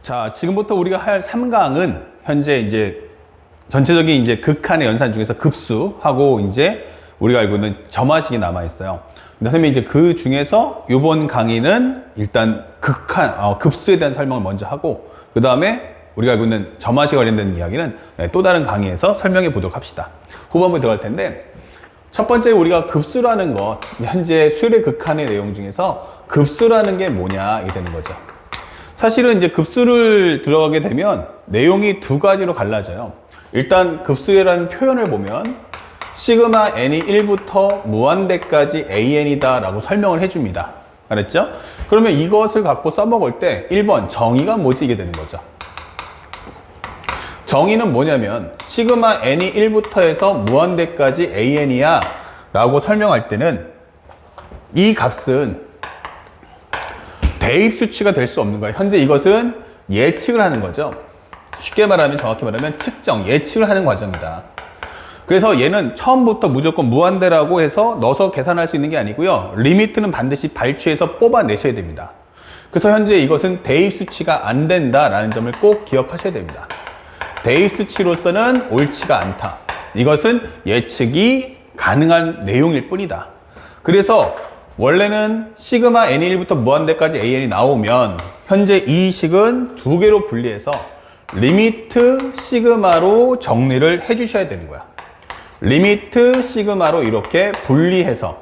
자, 지금부터 우리가 할 3강은 현재 이제 전체적인 이제 극한의 연산 중에서 급수하고 이제 우리가 알고 있는 점화식이 남아 있어요. 근데 선생님이 이제 그 중에서 이번 강의는 일단 급수에 대한 설명을 먼저 하고 그 다음에 우리가 알고 있는 점화식 관련된 이야기는 또 다른 강의에서 설명해 보도록 합시다. 후반부에 들어갈 텐데 첫 번째 우리가 급수라는 것, 현재 수열의 극한의 내용 중에서 급수라는 게 뭐냐 이게 되는 거죠. 사실은 이제 급수를 들어가게 되면 내용이 두 가지로 갈라져요. 일단 급수라는 표현을 보면 시그마 n이 1부터 무한대까지 an이다 라고 설명을 해줍니다. 알았죠? 그러면 이것을 갖고 써먹을 때 1번 정의가 뭐지 이게 되는 거죠. 정의는 뭐냐면 시그마 n이 1부터 해서 무한대까지 an이야 라고 설명할 때는 이 값은 대입 수치가 될 수 없는 거예요. 현재 이것은 예측을 하는 거죠. 쉽게 말하면 정확히 말하면 측정, 예측을 하는 과정이다. 그래서 얘는 처음부터 무조건 무한대라고 해서 넣어서 계산할 수 있는 게 아니고요. 리미트는 반드시 발취해서 뽑아내셔야 됩니다. 그래서 현재 이것은 대입 수치가 안 된다라는 점을 꼭 기억하셔야 됩니다. 대입 수치로서는 옳지가 않다. 이것은 예측이 가능한 내용일 뿐이다. 그래서 원래는 시그마 n1부터 무한대까지 an이 나오면 현재 이 식은 두 개로 분리해서 리미트 시그마로 정리를 해 주셔야 되는 거야. 리미트 시그마로 이렇게 분리해서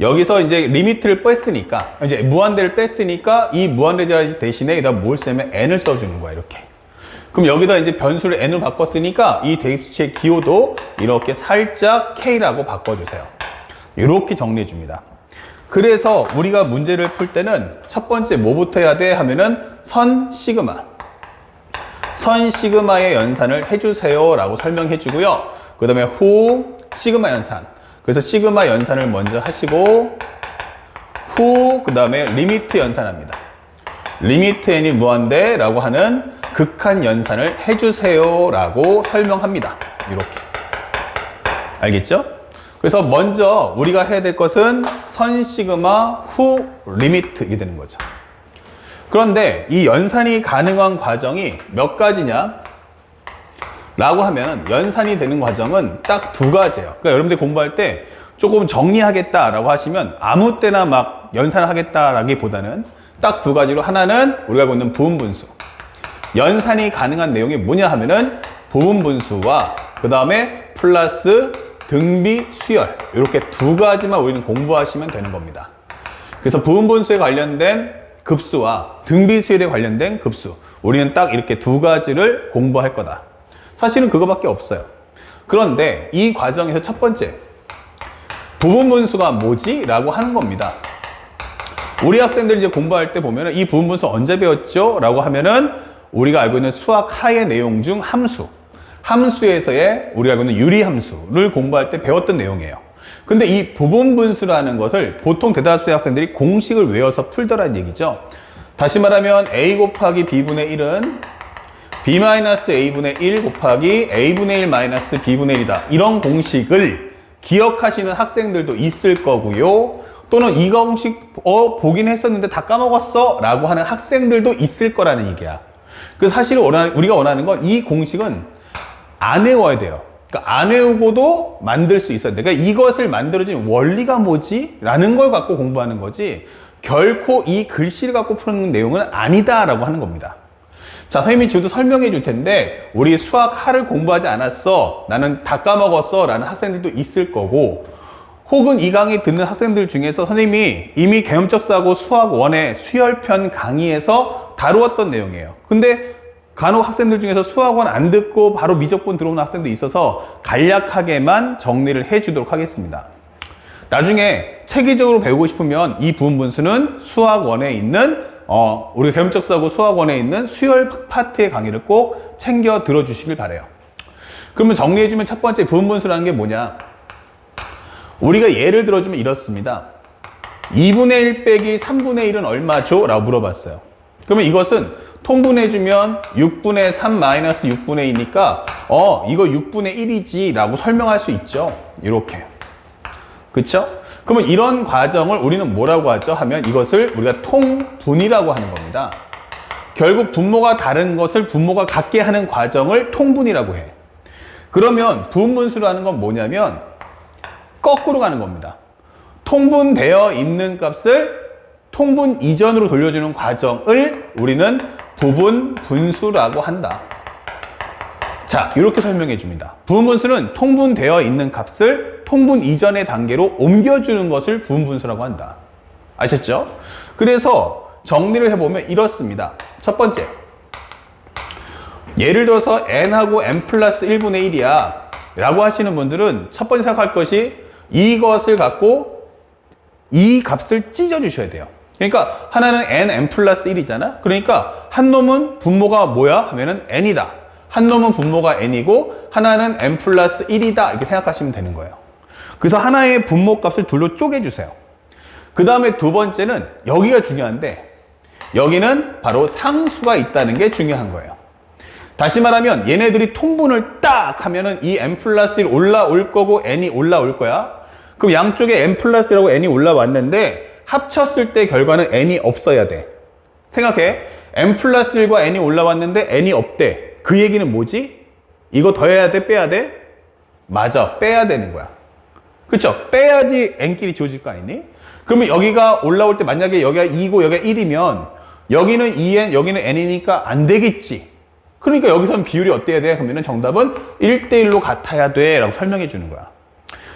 여기서 이제 리미트를 뺐으니까 이제 무한대를 뺐으니까 이 무한대 대신에 여기다 뭘 쓰면 n을 써주는 거야. 이렇게. 그럼 여기다 이제 변수를 n으로 바꿨으니까 이 대입수치의 기호도 이렇게 살짝 k라고 바꿔주세요. 이렇게 정리해 줍니다. 그래서 우리가 문제를 풀 때는 첫 번째 뭐부터 해야 돼 하면은 선 시그마의 연산을 해주세요 라고 설명해 주고요. 그 다음에 후 시그마 연산, 그래서 시그마 연산을 먼저 하시고 후 그 다음에 리미트 연산합니다. 리미트 n이 무한대 라고 하는 극한 연산을 해주세요 라고 설명합니다. 이렇게 알겠죠? 그래서 먼저 우리가 해야 될 것은 선 시그마 후 리미트 이게 되는 거죠. 그런데 이 연산이 가능한 과정이 몇 가지냐 라고 하면 연산이 되는 과정은 딱 두 가지예요. 그러니까 여러분들이 공부할 때 조금 정리하겠다라고 하시면 아무 때나 막 연산을 하겠다라기보다는 딱 두 가지로, 하나는 우리가 알고 있는 부분분수. 연산이 가능한 내용이 뭐냐 하면은 부분분수와 그 다음에 플러스 등비 수열, 이렇게 두 가지만 우리는 공부하시면 되는 겁니다. 그래서 부분분수에 관련된 급수와 등비 수열에 관련된 급수, 우리는 딱 이렇게 두 가지를 공부할 거다. 사실은 그거밖에 없어요. 그런데 이 과정에서 첫 번째 부분분수가 뭐지? 라고 하는 겁니다. 우리 학생들이 이제 공부할 때 보면은 이 부분분수 언제 배웠죠? 라고 하면은 우리가 알고 있는 수학 하의 내용 중 함수에서의 우리가 알고 있는 유리함수를 공부할 때 배웠던 내용이에요. 근데 이 부분분수라는 것을 보통 대다수의 학생들이 공식을 외워서 풀더란 얘기죠. 다시 말하면 a 곱하기 b분의 1은 b-a분의 1 곱하기 a분의 1 마이너스 b분의 1이다. 이런 공식을 기억하시는 학생들도 있을 거고요. 또는 이 공식 보긴 했었는데 다 까먹었어 라고 하는 학생들도 있을 거라는 얘기야. 그래서 사실 우리가 원하는 건 이 공식은 안 외워야 돼요. 그러니까 안 외우고도 만들 수 있어야 돼. 그러니까 이것을 만들어진 원리가 뭐지? 라는 걸 갖고 공부하는 거지 결코 이 글씨를 갖고 푸는 내용은 아니다라고 하는 겁니다. 자, 선생님이 지금도 설명해 줄 텐데 우리 수학 하를 공부하지 않았어, 나는 다 까먹었어 라는 학생들도 있을 거고, 혹은 이 강의 듣는 학생들 중에서 선생님이 이미 개념적사고 수학 1의 수열편 강의에서 다루었던 내용이에요. 근데 간혹 학생들 중에서 수학원 안 듣고 바로 미적분 들어오는 학생도 있어서 간략하게만 정리를 해주도록 하겠습니다. 나중에 체계적으로 배우고 싶으면 이 부분분수는 수학원에 있는 우리 개념적사고 수학원에 있는 수열 파트의 강의를 꼭 챙겨 들어주시길 바래요. 그러면 정리해주면 첫 번째 부분분수라는 게 뭐냐? 우리가 예를 들어주면 이렇습니다. 2분의 1 빼기 3분의 1은 얼마죠? 라고 물어봤어요. 그러면 이것은 통분해주면 6분의 3 마이너스 6분의 2니까 이거 6분의 1이지 라고 설명할 수 있죠. 이렇게. 그쵸? 그러면 이런 과정을 우리는 뭐라고 하죠? 하면 이것을 우리가 통분이라고 하는 겁니다. 결국 분모가 다른 것을 분모가 같게 하는 과정을 통분이라고 해. 그러면 부분분수라는 건 뭐냐면 거꾸로 가는 겁니다. 통분되어 있는 값을 통분 이전으로 돌려주는 과정을 우리는 부분분수라고 한다. 자, 이렇게 설명해 줍니다. 부분분수는 통분되어 있는 값을 통분 이전의 단계로 옮겨주는 것을 부분분수라고 한다. 아셨죠? 그래서 정리를 해보면 이렇습니다. 첫 번째, 예를 들어서 n하고 n 플러스 1분의 1이야 라고 하시는 분들은 첫 번째 생각할 것이 이것을 갖고 이 값을 찢어주셔야 돼요. 그러니까 하나는 n 플러스 1이잖아. 그러니까 한 놈은 분모가 뭐야? 하면은 n이다. 한 놈은 분모가 n이고 하나는 n 플러스 1이다. 이렇게 생각하시면 되는 거예요. 그래서 하나의 분모 값을 둘로 쪼개주세요. 그 다음에 두 번째는 여기가 중요한데 여기는 바로 상수가 있다는 게 중요한 거예요. 다시 말하면 얘네들이 통분을 딱 하면은 이 n 플러스 1 올라올 거고 n이 올라올 거야. 그럼 양쪽에 n 플러스 1하고 n이 올라왔는데 합쳤을 때 결과는 n이 없어야 돼. 생각해. n 플러스 1과 n이 올라왔는데 n이 없대. 그 얘기는 뭐지? 이거 더해야 돼? 빼야 돼? 맞아. 빼야 되는 거야. 그쵸? 빼야지 n끼리 지워질 거 아니니? 그러면 여기가 올라올 때 만약에 여기가 2고 여기가 1이면 여기는 2n, 여기는 n이니까 안 되겠지. 그러니까 여기서는 비율이 어때야 돼? 그러면 정답은 1대1로 같아야 돼 라고 설명해 주는 거야.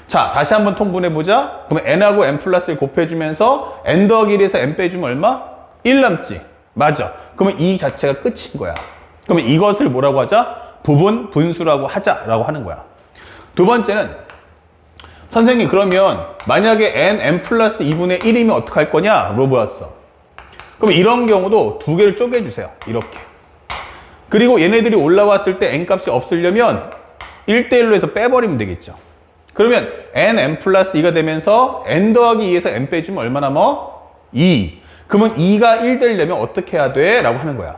자, 다시 한번 통분해보자. 그러면 n하고 n 플러스 1 곱해주면서 n 더하기 1에서 n 빼주면 얼마? 1 남지. 맞아. 그러면 이 자체가 끝인 거야. 그러면 이것을 뭐라고 하자? 부분 분수라고 하자라고 하는 거야. 두 번째는 선생님 그러면 만약에 n 플러스 2분의 1이면 어떡할 거냐? 물어보았어. 그럼 이런 경우도 두 개를 쪼개주세요. 이렇게. 그리고 얘네들이 올라왔을 때 n 값이 없으려면 1대1로 해서 빼버리면 되겠죠. 그러면 n 플러스 2가 되면서 n 더하기 2에서 n 빼주면 얼마 남아? 2. 그러면 2가 1 되려면 어떻게 해야 돼? 라고 하는 거야.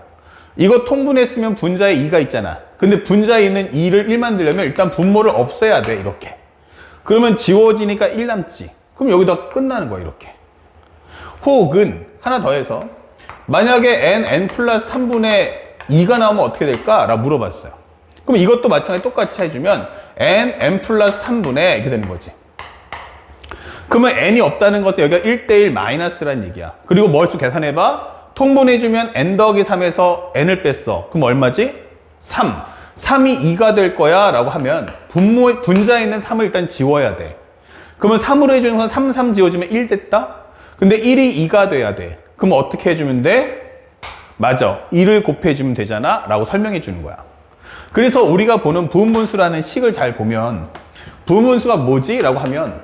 이거 통분했으면 분자에 2가 있잖아. 근데 분자에 있는 2를 1 만들려면 일단 분모를 없애야 돼. 이렇게. 그러면 지워지니까 1 남지. 그럼 여기다 끝나는 거야. 이렇게. 혹은 하나 더 해서 만약에 n 플러스 3분의 2가 나오면 어떻게 될까? 라고 물어봤어요. 그럼 이것도 마찬가지 똑같이 해주면 n 플러스 3분의 이렇게 되는 거지. 그러면 n이 없다는 것은 여기가 1대1 마이너스라는 얘기야. 그리고 머릿속 계산해봐. 통분해주면 n 더하기 3에서 n을 뺐어. 그럼 얼마지? 3. 3이 2가 될 거야 라고 하면 분자에 있는 3을 일단 지워야 돼. 그러면 3으로 해주는 건 3, 3 지워주면 1 됐다? 근데 1이 2가 돼야 돼. 그럼 어떻게 해주면 돼? 맞아. 1을 곱해주면 되잖아 라고 설명해 주는 거야. 그래서 우리가 보는 부분분수라는 식을 잘 보면 부분분수가 뭐지? 라고 하면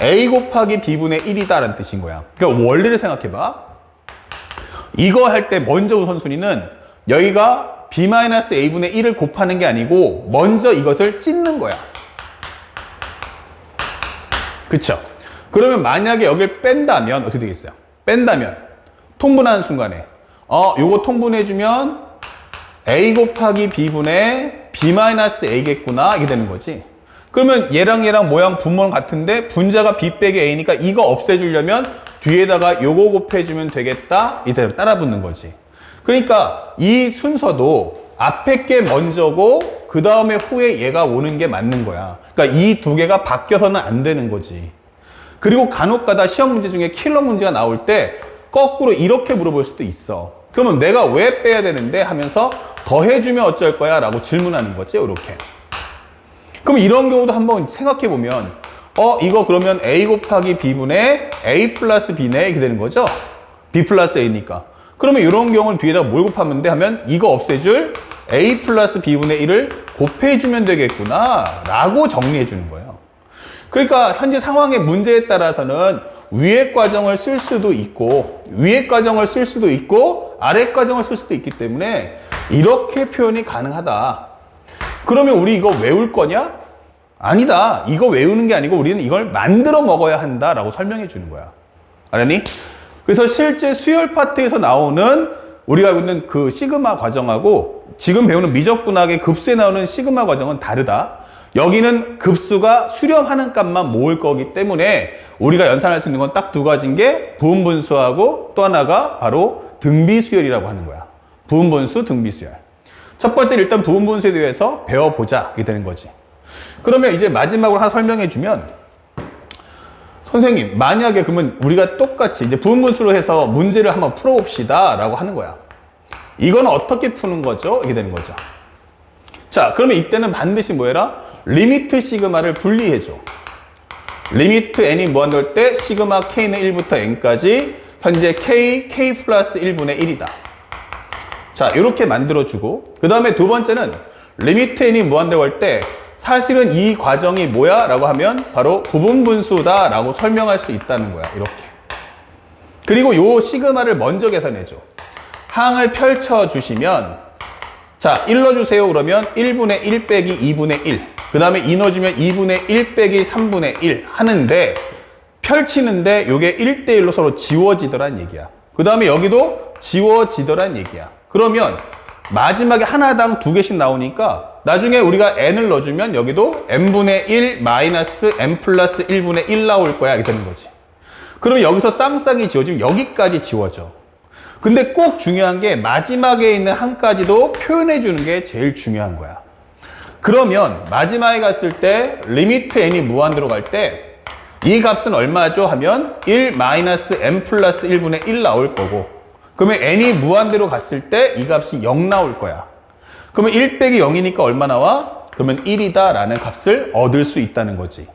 a 곱하기 b분의 1이다 라는 뜻인 거야. 그러니까 원리를 생각해봐. 이거 할 때 먼저 우선순위는 여기가 b-a분의 1을 곱하는 게 아니고 먼저 이것을 찢는 거야. 그쵸? 그러면 만약에 여기를 뺀다면 어떻게 되겠어요? 뺀다면 통분하는 순간에 요거 통분해주면 a 곱하기 b분의 b-a겠구나 이게 되는 거지. 그러면 얘랑 모양 분모는 같은데 분자가 b 빼기 a니까 이거 없애주려면 뒤에다가 요거 곱해주면 되겠다 이대로 따라 붙는 거지. 그러니까 이 순서도 앞에 게 먼저고 그 다음에 후에 얘가 오는 게 맞는 거야. 그러니까 이 두 개가 바뀌어서는 안 되는 거지. 그리고 간혹가다 시험 문제 중에 킬러 문제가 나올 때 거꾸로 이렇게 물어볼 수도 있어. 그러면 내가 왜 빼야 되는데 하면서 더해주면 어쩔 거야 라고 질문하는 거지. 이렇게. 그럼 이런 경우도 한번 생각해 보면 이거 그러면 a 곱하기 b분의 a 플러스 b네 이렇게 되는 거죠. b 플러스 a니까. 그러면 이런 경우는 뒤에다 뭘 곱하면 돼 하면 이거 없애줄 a 플러스 b분의 1을 곱해주면 되겠구나 라고 정리해 주는 거예요. 그러니까 현재 상황의 문제에 따라서는 위의 과정을 쓸 수도 있고 위의 과정을 쓸 수도 있고 아래 과정을 쓸 수도 있기 때문에 이렇게 표현이 가능하다. 그러면 우리 이거 외울 거냐? 아니다. 이거 외우는 게 아니고 우리는 이걸 만들어 먹어야 한다 라고 설명해 주는 거야. 알았니? 그래서 실제 수열 파트에서 나오는 우리가 알고 있는 그 시그마 과정하고 지금 배우는 미적분학의 급수에 나오는 시그마 과정은 다르다. 여기는 급수가 수렴하는 값만 모을 거기 때문에 우리가 연산할 수 있는 건 딱 두 가지인 게 부분분수하고 또 하나가 바로 등비수열이라고 하는 거야. 부분분수 등비수열. 첫 번째 일단 부분분수에 대해서 배워보자 이게 되는 거지. 그러면 이제 마지막으로 하나 설명해 주면, 선생님 만약에 그러면 우리가 똑같이 이제 부분분수로 해서 문제를 한번 풀어봅시다 라고 하는 거야. 이건 어떻게 푸는 거죠? 이게 되는 거죠. 자, 그러면 이때는 반드시 뭐 해라? 리미트 시그마를 분리해줘. 리미트 n이 무한대일 때 시그마 k는 1부터 n까지 현재 k 플러스 1분의 1이다. 자, 이렇게 만들어주고, 그 다음에 두 번째는 리미트 n이 무한대일 때 사실은 이 과정이 뭐야? 라고 하면 바로 부분분수다 라고 설명할 수 있다는 거야. 이렇게. 그리고 요 시그마를 먼저 계산해줘. 항을 펼쳐주시면, 자, 1 넣어주세요. 그러면 1분의 1 빼기 2분의 1. 그 다음에 2 넣어주면 2분의 1 빼기 3분의 1 하는데, 펼치는데 요게 1대1로 서로 지워지더란 얘기야. 그 다음에 여기도 지워지더란 얘기야. 그러면 마지막에 하나당 2개씩 나오니까 나중에 우리가 n을 넣어주면 여기도 n분의 1 마이너스 n 플러스 1분의 1 나올 거야. 이렇게 되는 거지. 그러면 여기서 쌍쌍이 지워지면 여기까지 지워져. 근데 꼭 중요한 게 마지막에 있는 항까지도 표현해 주는 게 제일 중요한 거야. 그러면 마지막에 갔을 때 리미트 n이 무한대로 갈 때 이 값은 얼마죠? 하면 1 마이너스 n 플러스 1분의 1 나올 거고, 그러면 n이 무한대로 갔을 때 이 값이 0 나올 거야. 그러면 1 빼기 0이니까 얼마 나와? 그러면 1이다 라는 값을 얻을 수 있다는 거지.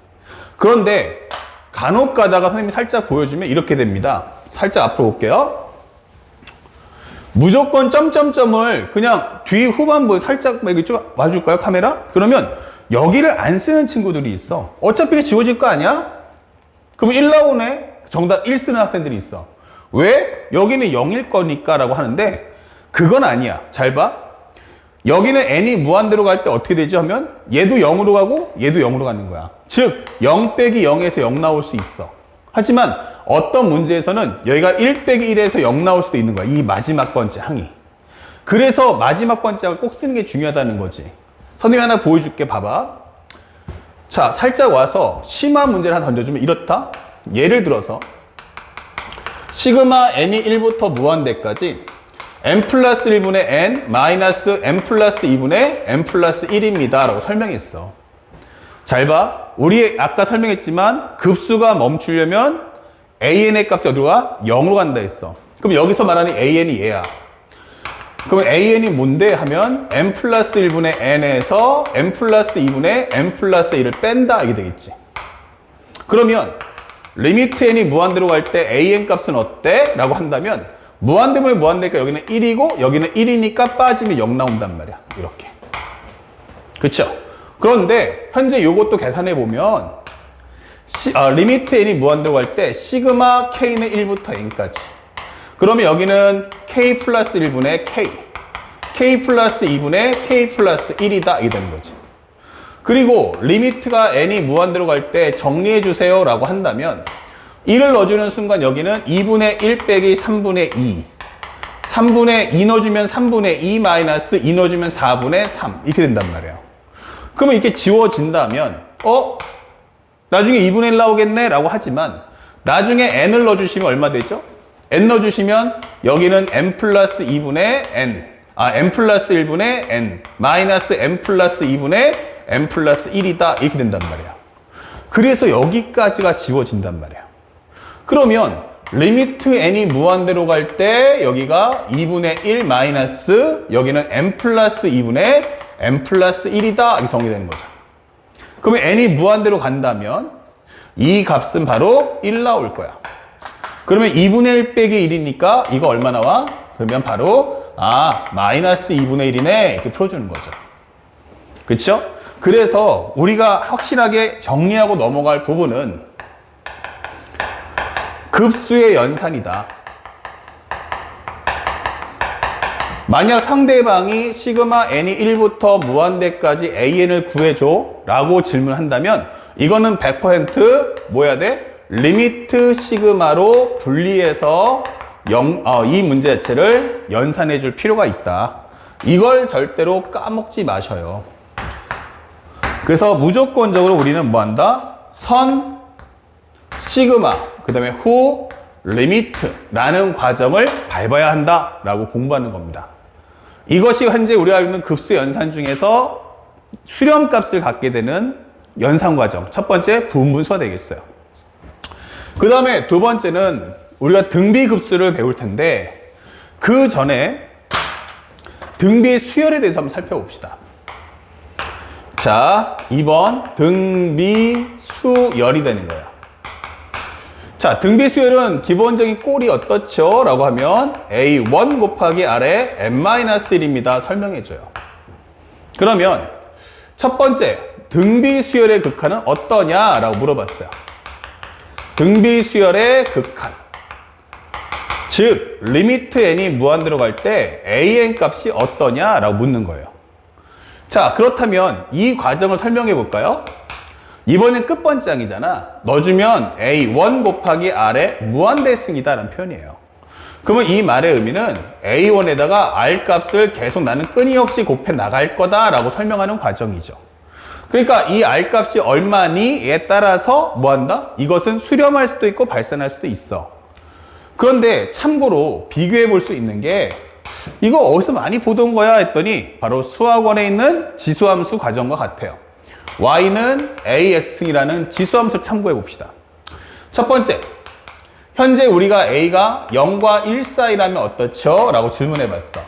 그런데 간혹 가다가 선생님이 살짝 보여주면 이렇게 됩니다. 살짝 앞으로 볼게요. 무조건 점점점을 그냥 뒤 후반부에 살짝 여기 좀 와줄까요? 카메라? 그러면 여기를 안 쓰는 친구들이 있어. 어차피 지워질 거 아니야? 그럼 1 나오네? 정답 1 쓰는 학생들이 있어. 왜? 여기는 0일 거니까 라고 하는데 그건 아니야. 잘 봐. 여기는 n이 무한대로 갈 때 어떻게 되죠? 하면 얘도 0으로 가고 얘도 0으로 가는 거야. 즉 0 빼기 0에서 0 나올 수 있어. 하지만 어떤 문제에서는 여기가 1 빼기 1에서 0 나올 수도 있는 거야. 이 마지막 번째 항이. 그래서 마지막 번째 항을 꼭 쓰는 게 중요하다는 거지. 선생님이 하나 보여줄게. 봐봐. 자, 살짝 와서 심한 문제를 하나 던져주면 이렇다. 예를 들어서 시그마 n이 1부터 무한대까지 n 플러스 1분의 n 마이너스 n 플러스 2분의 n 플러스 1입니다 라고 설명했어. 잘 봐. 우리 아까 설명했지만 급수가 멈추려면 an의 값이 어디로 가? 0으로 간다 했어. 그럼 여기서 말하는 an이 얘야. 그럼 an이 뭔데 하면 n 플러스 1분의 n에서 n 플러스 2분의 n 플러스 1을 뺀다 이게 되겠지. 그러면 리미트 n이 무한대로 갈 때 an 값은 어때? 라고 한다면 무한대분의 무한대니까 여기는 1이고 여기는 1이니까 빠지면 0 나온단 말이야. 이렇게. 그쵸? 그런데 현재 이것도 계산해 보면 리미트 n이 무한대로 갈 때 시그마 k는 1부터 n까지. 그러면 여기는 k 플러스 1분의 k 플러스 2분의 k 플러스 1이다 이게 되는 거지. 그리고 리미트가 n이 무한대로 갈 때 정리해 주세요 라고 한다면 1을 넣어주는 순간 여기는 2분의 1 빼기 3분의 2 3분의 2 넣어주면 3분의 2 마이너스 2 넣어주면 4분의 3 이렇게 된단 말이에요. 그러면 이렇게 지워진다면 나중에 2분의 1 나오겠네 라고 하지만 나중에 n을 넣어주시면 얼마 되죠? n 넣어주시면 여기는 n 플러스 2분의 n 플러스 1분의 n 마이너스 n 플러스 2분의 n 플러스 1이다 이렇게 된단 말이야. 그래서 여기까지가 지워진단 말이야. 그러면 리미트 n이 무한대로 갈 때 여기가 2분의 1 마이너스 여기는 n 플러스 2분의 n 플러스 1이다 이렇게 정리되는 거죠. 그러면 n이 무한대로 간다면 이 값은 바로 1 나올 거야. 그러면 2분의 1 빼기 1이니까 이거 얼마 나와? 그러면 바로 마이너스 2분의 1이네 이렇게 풀어주는 거죠. 그쵸? 그래서 우리가 확실하게 정리하고 넘어갈 부분은 급수의 연산이다. 만약 상대방이 시그마 n이 1부터 무한대까지 an을 구해줘 라고 질문한다면 이거는 100% 뭐 해야 돼? 리미트 시그마로 분리해서 이 문제 자체를 연산해 줄 필요가 있다. 이걸 절대로 까먹지 마셔요. 그래서 무조건적으로 우리는 뭐 한다? 선, 시그마, 그 다음에 후, 리미트라는 과정을 밟아야 한다라고 공부하는 겁니다. 이것이 현재 우리가 알고 있는 급수 연산 중에서 수렴값을 갖게 되는 연산 과정. 첫 번째 부분분수가 되겠어요. 그 다음에 두 번째는 우리가 등비급수를 배울 텐데 그 전에 등비 수열에 대해서 한번 살펴봅시다. 자, 2번 등비 수열이 되는 거예요. 자, 등비 수열은 기본적인 꼴이 어떻죠? 라고 하면 A1 곱하기 R의 n-1입니다. 설명해줘요. 그러면 첫 번째 등비 수열의 극한은 어떠냐? 라고 물어봤어요. 등비 수열의 극한. 즉, 리미트 n이 무한대로 갈 때 an 값이 어떠냐? 라고 묻는 거예요. 자, 그렇다면 이 과정을 설명해 볼까요? 이번엔 끝번장이잖아. 넣어주면 A1 곱하기 R의 무한대승이다 라는 표현이에요. 그러면 이 말의 의미는 A1에다가 R 값을 계속 나는 끊임없이 곱해 나갈 거다 라고 설명하는 과정이죠. 그러니까 이 R 값이 얼마니에 따라서 뭐 한다? 이것은 수렴할 수도 있고 발산할 수도 있어. 그런데 참고로 비교해 볼 수 있는 게 이거 어디서 많이 보던 거야 했더니 바로 수학원에 있는 지수함수 과정과 같아요. y는 ax이라는 지수함수를 참고해 봅시다. 첫 번째, 현재 우리가 a가 0과 1 사이라면 어떻죠? 라고 질문해 봤어.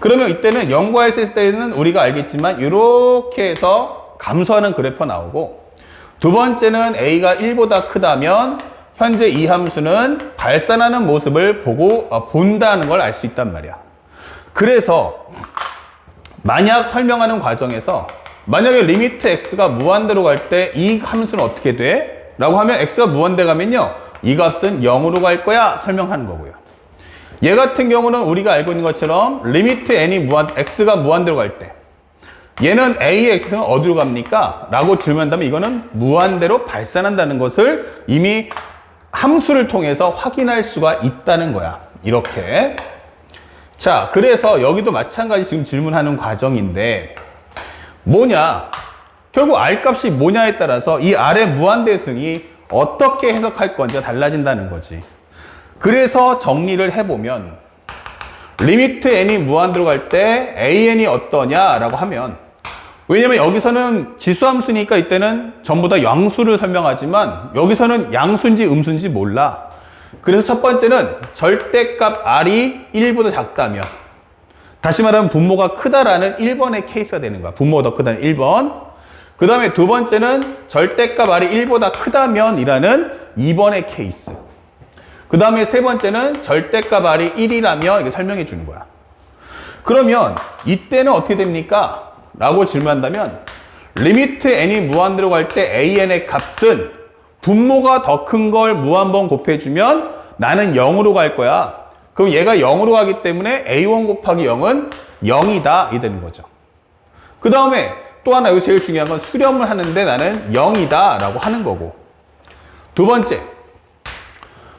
그러면 이때는 0과 1 사이 때는 우리가 알겠지만 이렇게 해서 감소하는 그래프가 나오고, 두 번째는 a가 1보다 크다면 현재 이 함수는 발산하는 모습을 본다는 걸 알 수 있단 말이야. 그래서 만약 설명하는 과정에서 만약에 리미트 x가 무한대로 갈 때 이 함수는 어떻게 돼? 라고 하면 x가 무한대 가면요, 이 값은 0으로 갈 거야 설명하는 거고요. 얘 같은 경우는 우리가 알고 있는 것처럼 리미트 n이 x가 무한대로 갈 때 얘는 ax는 어디로 갑니까? 라고 질문한다면 이거는 무한대로 발산한다는 것을 이미 함수를 통해서 확인할 수가 있다는 거야. 이렇게. 자, 그래서 여기도 마찬가지 지금 질문하는 과정인데 뭐냐? 결국 R 값이 뭐냐에 따라서 이 R의 무한대승이 어떻게 해석할 건지가 달라진다는 거지. 그래서 정리를 해보면 리미트 n이 무한대로 갈 때 an이 어떠냐라고 하면, 왜냐면 여기서는 지수함수니까 이때는 전부 다 양수를 설명하지만 여기서는 양수인지 음수인지 몰라. 그래서 첫 번째는 절대값 r이 1보다 작다면, 다시 말하면 분모가 크다라는 1번의 케이스가 되는 거야. 분모가 더 크다는 1번. 그 다음에 두 번째는 절대값 r이 1보다 크다면 이라는 2번의 케이스. 그 다음에 세 번째는 절대값 r이 1이라면 이렇게 설명해 주는 거야. 그러면 이때는 어떻게 됩니까? 라고 질문한다면 리미트 n이 무한대로 갈 때 an의 값은 분모가 더 큰 걸 무한번 곱해주면 나는 0으로 갈 거야. 그럼 얘가 0으로 가기 때문에 a1 곱하기 0은 0이다 이 되는 거죠. 그 다음에 또 하나 여기 제일 중요한 건 수렴을 하는데 나는 0이다 라고 하는 거고, 두 번째,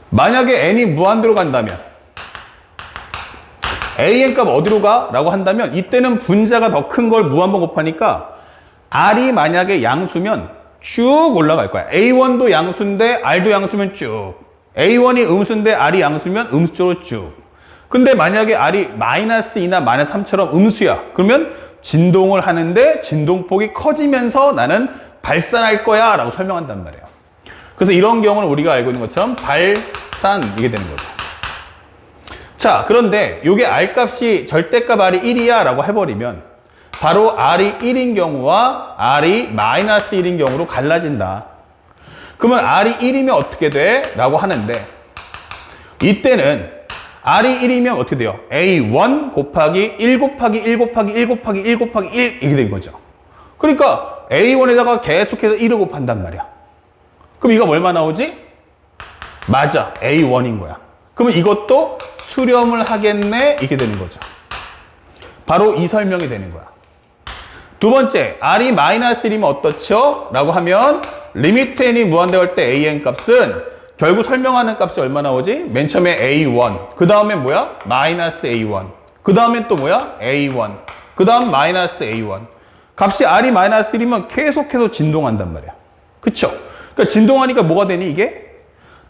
만약에 n이 무한대로 간다면 an 값 어디로 가? 라고 한다면 이때는 분자가 더 큰 걸 무한번 곱하니까 r이 만약에 양수면 쭉 올라갈 거야. a1도 양수인데 r도 양수면 쭉, a1이 음수인데 r이 양수면 음수 쪽으로 쭉. 근데 만약에 r이 -2나 -3처럼 음수야. 그러면 진동을 하는데 진동폭이 커지면서 나는 발산할 거야 라고 설명한단 말이에요. 그래서 이런 경우는 우리가 알고 있는 것처럼 발산 이게 되는 거죠. 자, 그런데 이게 R값이 절대값 R이 1이야 라고 해버리면 바로 R이 1인 경우와 R이 -1인 경우로 갈라진다. 그러면 R이 1이면 어떻게 돼? 라고 하는데 이때는 R이 1이면 어떻게 돼요? A1 곱하기 1 곱하기 1 곱하기 1 곱하기 1 곱하기 1 이렇게 된 거죠. 그러니까 A1에다가 계속해서 1을 곱한단 말이야. 그럼 이거 얼마 나오지? 맞아, A1인 거야. 그러면 이것도 수렴을 하겠네 이렇게 되는 거죠. 바로 이 설명이 되는 거야. 두 번째, R이 -1이면 어떻죠? 라고 하면 리미트 n이 무한대로 할 때 an 값은 결국 설명하는 값이 얼마 나오지? 맨 처음에 a1, 그 다음에 뭐야? -a1, 그 다음에 또 뭐야? a1, 그 다음 -a1. 값이 R이 -1이면 계속해서 진동한단 말이야. 그쵸? 그러니까 진동하니까 뭐가 되니 이게?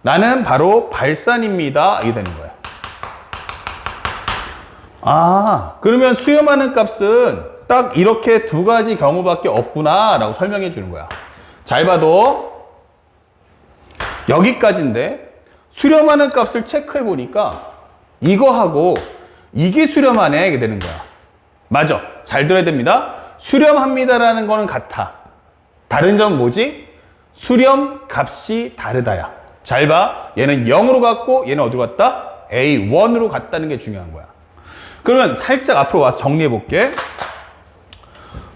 나는 바로 발산입니다. 이게 되는 거예요. 아, 그러면 수렴하는 값은 딱 이렇게 두 가지 경우밖에 없구나 라고 설명해 주는 거야. 잘 봐도 여기까지인데 수렴하는 값을 체크해 보니까 이거하고 이게 수렴하네 이게 되는 거야. 맞아. 잘 들어야 됩니다. 수렴합니다라는 거는 같아. 다른 점은 뭐지? 수렴 값이 다르다야. 잘 봐. 얘는 0으로 갔고 얘는 어디로 갔다? A1으로 갔다는 게 중요한 거야. 그러면 살짝 앞으로 와서 정리해 볼게.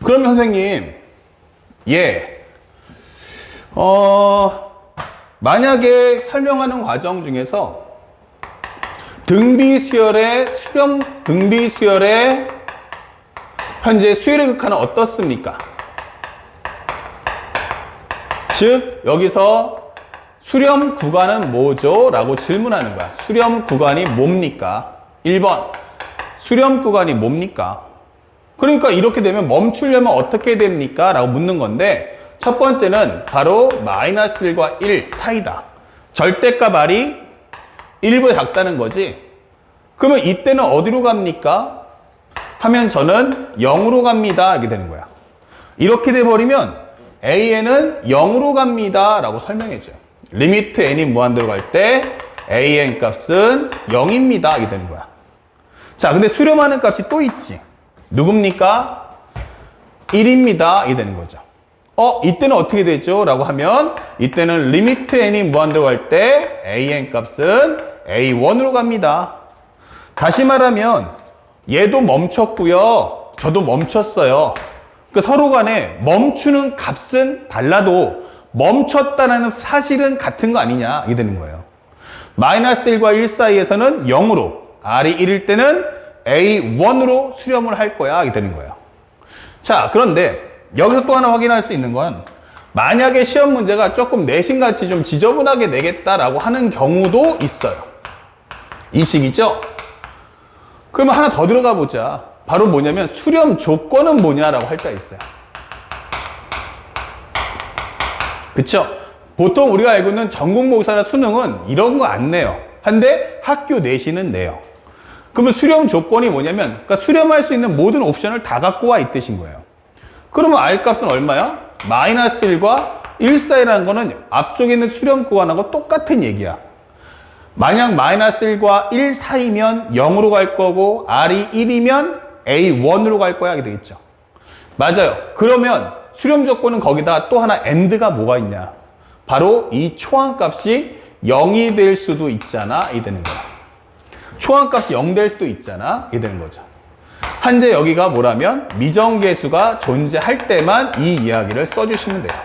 그럼 선생님, 만약에 설명하는 과정 중에서 등비수열의 현재 수열의 극한은 어떻습니까? 즉, 여기서 수렴 구간은 뭐죠? 라고 질문하는 거야. 수렴 구간이 뭡니까? 1번. 수렴 구간이 뭡니까? 그러니까 이렇게 되면 멈추려면 어떻게 됩니까? 라고 묻는 건데, 첫 번째는 바로 -1과 1 사이다. 절대값 R이 1보다 작다는 거지. 그러면 이때는 어디로 갑니까? 하면 저는 0으로 갑니다. 이렇게 되는 거야. 이렇게 돼버리면 AN은 0으로 갑니다. 라고 설명해줘요. 리미트 n이 무한대로 갈 때 AN 값은 0입니다. 이게 되는 거야. 자, 근데 수렴하는 값이 또 있지. 누굽니까? 1입니다. 이게 되는 거죠. 이때는 어떻게 되죠? 라고 하면 이때는 리미트 n이 무한대로 갈 때 AN 값은 A1으로 갑니다. 다시 말하면 얘도 멈췄고요. 저도 멈췄어요. 그러니까 서로 간에 멈추는 값은 달라도 멈췄다는 사실은 같은 거 아니냐 이게 되는 거예요. -1과 1 사이에서는 0으로, R이 1일 때는 A1으로 수렴을 할 거야 이게 되는 거예요. 자, 그런데 여기서 또 하나 확인할 수 있는 건 만약에 시험 문제가 조금 내신같이 좀 지저분하게 내겠다라고 하는 경우도 있어요. 이 식이죠? 그러면 하나 더 들어가 보자. 바로 뭐냐면 수렴 조건은 뭐냐라고 할 때가 있어요. 그쵸? 보통 우리가 알고 있는 전국모의사나 수능은 이런 거 안 내요. 한데 학교 내신은 내요. 그러면 수렴 조건이 뭐냐면 그러니까 수렴할 수 있는 모든 옵션을 다 갖고 와 이 뜻인 거예요. 그러면 R값은 얼마야? -1과 1 사이라는 거는 앞쪽에 있는 수렴 구간하고 똑같은 얘기야. 만약 -1과 1 사이면 0으로 갈 거고 R이 1이면 A1으로 갈 거야 하게 되겠죠. 맞아요. 그러면 수렴 조건은 거기다 또 하나 AND가 뭐가 있냐. 바로 이 초항값이 0이 될 수도 있잖아 이 되는 거야. 초항값이 0 될 수도 있잖아 이 되는 거죠. 현재 여기가 뭐라면 미정계수가 존재할 때만 이 이야기를 써주시면 돼요.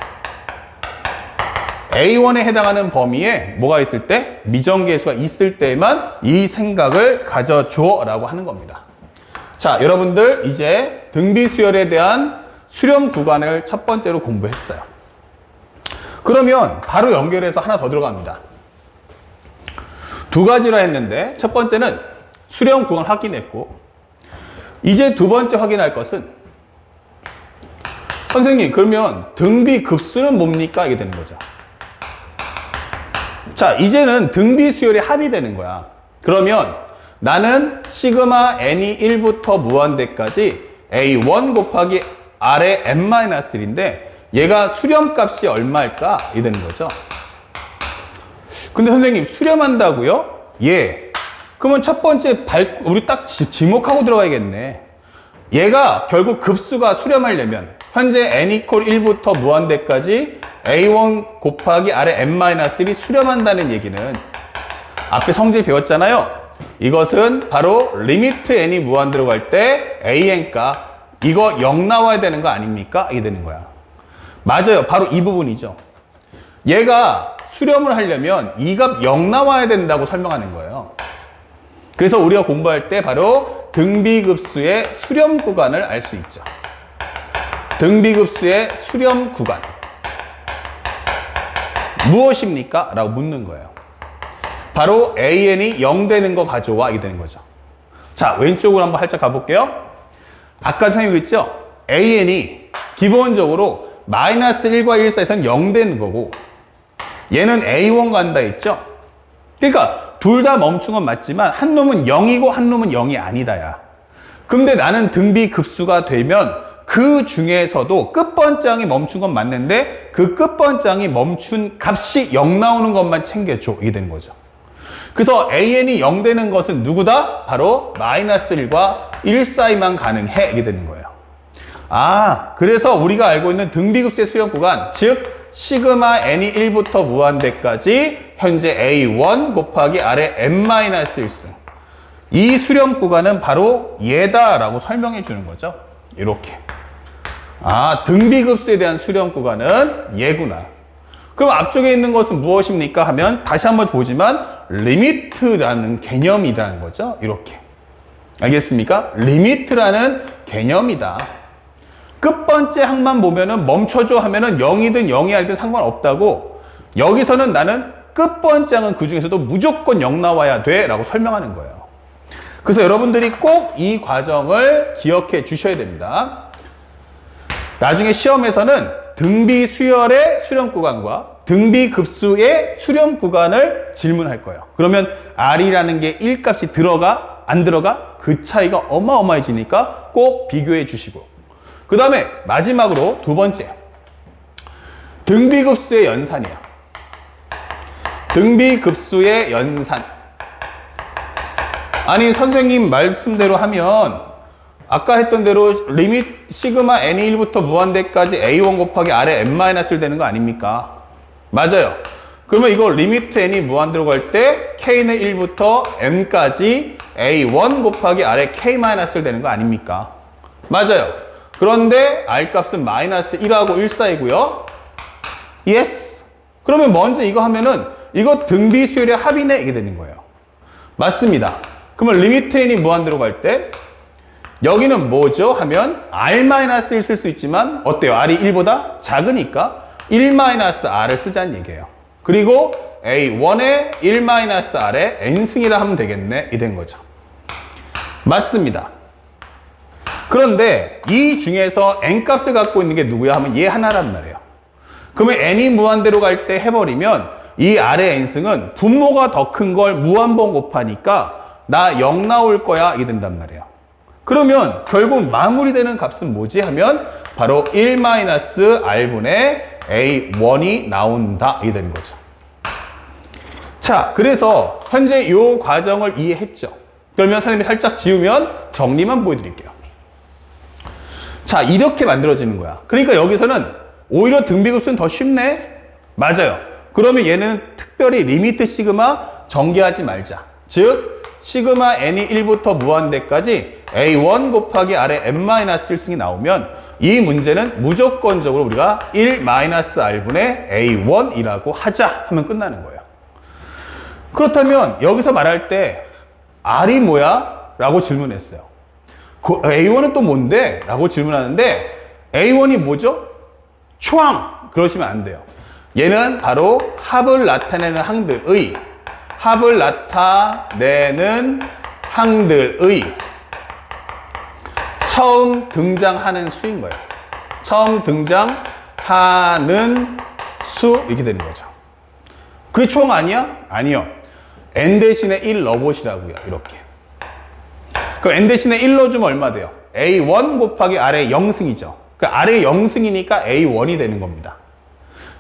A1에 해당하는 범위에 뭐가 있을 때? 미정계수가 있을 때만 이 생각을 가져줘 라고 하는 겁니다. 자, 여러분들 이제 등비수열에 대한 수렴 구간을 첫 번째로 공부했어요. 그러면 바로 연결해서 하나 더 들어갑니다. 두 가지라 했는데 첫 번째는 수렴 구간 확인했고 이제 두 번째 확인할 것은 선생님 그러면 등비 급수는 뭡니까? 이게 되는 거죠. 자, 이제는 등비 수열이 합의되는 거야. 그러면 나는 시그마 n이 1부터 무한대까지 A1 곱하기 R의 n-1인데 얘가 수렴값이 얼마일까? 이 되는 거죠. 근데 선생님 수렴한다고요? 예. 그러면 첫 번째 우리 딱 지목하고 들어가야겠네. 얘가 결국 급수가 수렴하려면 현재 n equal 1부터 무한대까지 A1 곱하기 R의 n-1이 수렴한다는 얘기는 앞에 성질 배웠잖아요. 이것은 바로 리미트 n이 무한대로 갈 때 AN값 이거 0 나와야 되는 거 아닙니까? 이게 되는 거야. 맞아요. 바로 이 부분이죠. 얘가 수렴을 하려면 이 값 0 나와야 된다고 설명하는 거예요. 그래서 우리가 공부할 때 바로 등비급수의 수렴 구간을 알 수 있죠. 등비급수의 수렴 구간 무엇입니까? 라고 묻는 거예요. 바로 AN이 0 되는 거 가져와 이게 되는 거죠. 자, 왼쪽으로 한번 살짝 가볼게요. 아까 선생님이 그랬죠? AN이 기본적으로 -1과 1 사이에서는 0 되는 거고 얘는 A1 간다 했죠? 그러니까 둘 다 멈춘 건 맞지만 한 놈은 0이고 한 놈은 0이 아니다야. 근데 나는 등비급수가 되면 그 중에서도 끝번장이 멈춘 건 맞는데 그 끝번장이 멈춘 값이 0 나오는 것만 챙겨줘. 이게 되는 거죠. 그래서 AN이 0 되는 것은 누구다? 바로 마이너스 1과 1 사이만 가능해. 이게 되는 거예요. 아, 그래서 우리가 알고 있는 등비급수의 수렴 구간, 즉 시그마 n이 1부터 무한대까지 현재 A1 곱하기 아래 n-1승. 이 수렴 구간은 바로 얘다라고 설명해 주는 거죠. 이렇게. 아, 등비급수에 대한 수렴 구간은 얘구나. 그럼 앞쪽에 있는 것은 무엇입니까? 하면 다시 한번 보지만 리미트라는 개념이라는 거죠. 이렇게. 알겠습니까? 리미트라는 개념이다. 끝번째 항만 보면은 멈춰줘 하면은 0이든 0이 아니든 상관없다고. 여기서는 나는 끝번째항은 그 중에서도 무조건 0 나와야 돼 라고 설명하는 거예요. 그래서 여러분들이 꼭 이 과정을 기억해 주셔야 됩니다. 나중에 시험에서는 등비 수열의 수렴 구간과 등비 급수의 수렴 구간을 질문할 거예요. 그러면 R이라는 게 1 값이 들어가 안 들어가? 그 차이가 어마어마해지니까 꼭 비교해 주시고, 그 다음에 마지막으로 두 번째, 등비급수의 연산이에요. 등비급수의 연산. 아니 선생님 말씀대로 하면 아까 했던 대로 리밋 시그마 n이 1부터 무한대까지 a1 곱하기 아래 n-1 되는 거 아닙니까? 맞아요. 그러면 이거 리미트 n이 무한대로 갈 때 k는 1부터 m까지 a1 곱하기 아래 k-1 되는 거 아닙니까? 맞아요. 그런데 r 값은 마이너스 1하고 1 사이고요. yes. 그러면 먼저 이거 하면은 이거 등비 수열의 합이네 이게 되는 거예요. 맞습니다. 그러면 리미트 n이 무한대로 갈 때 여기는 뭐죠? 하면 r-1 쓸 수 있지만 어때요? r이 1보다 작으니까 1-r을 쓰자는 얘기예요. 그리고 a1에 1-r에 n승이라 하면 되겠네. 이 된 거죠. 맞습니다. 그런데 이 중에서 n값을 갖고 있는 게 누구야? 하면 얘 하나란 말이에요. 그러면 n이 무한대로 갈 때 해버리면 이 아래 n승은 분모가 더 큰 걸 무한번 곱하니까 나 0 나올 거야. 이게 된단 말이에요. 그러면 결국 마무리되는 값은 뭐지? 하면 바로 1-r분의 a1이 나온다. 이게 되는 거죠. 자, 그래서 현재 이 과정을 이해했죠. 그러면 선생님이 살짝 지우면 정리만 보여드릴게요. 자, 이렇게 만들어지는 거야. 그러니까 여기서는 오히려 등비급수는 더 쉽네? 맞아요. 그러면 얘는 특별히 리미트 시그마 전개하지 말자. 즉, 시그마 n이 1부터 무한대까지 a1 곱하기 아래 n-1승이 나오면 이 문제는 무조건적으로 우리가 1-r분의 a1이라고 하자 하면 끝나는 거예요. 그렇다면 여기서 말할 때 r이 뭐야? 라고 질문했어요. 그 A1은 또 뭔데? 라고 질문하는데 A1이 뭐죠? 초항! 그러시면 안 돼요. 얘는 바로 합을 나타내는 항들의 처음 등장하는 수인 거예요. 처음 등장하는 수 이렇게 되는 거죠. 그게 초항 아니야? 아니요. n 대신에 1 넣어보시라고요. 이렇게. 그 n 대신에 1 넣어주면 얼마 돼요? a1 곱하기 아래 0승이죠. 그 아래 0승이니까 a1이 되는 겁니다.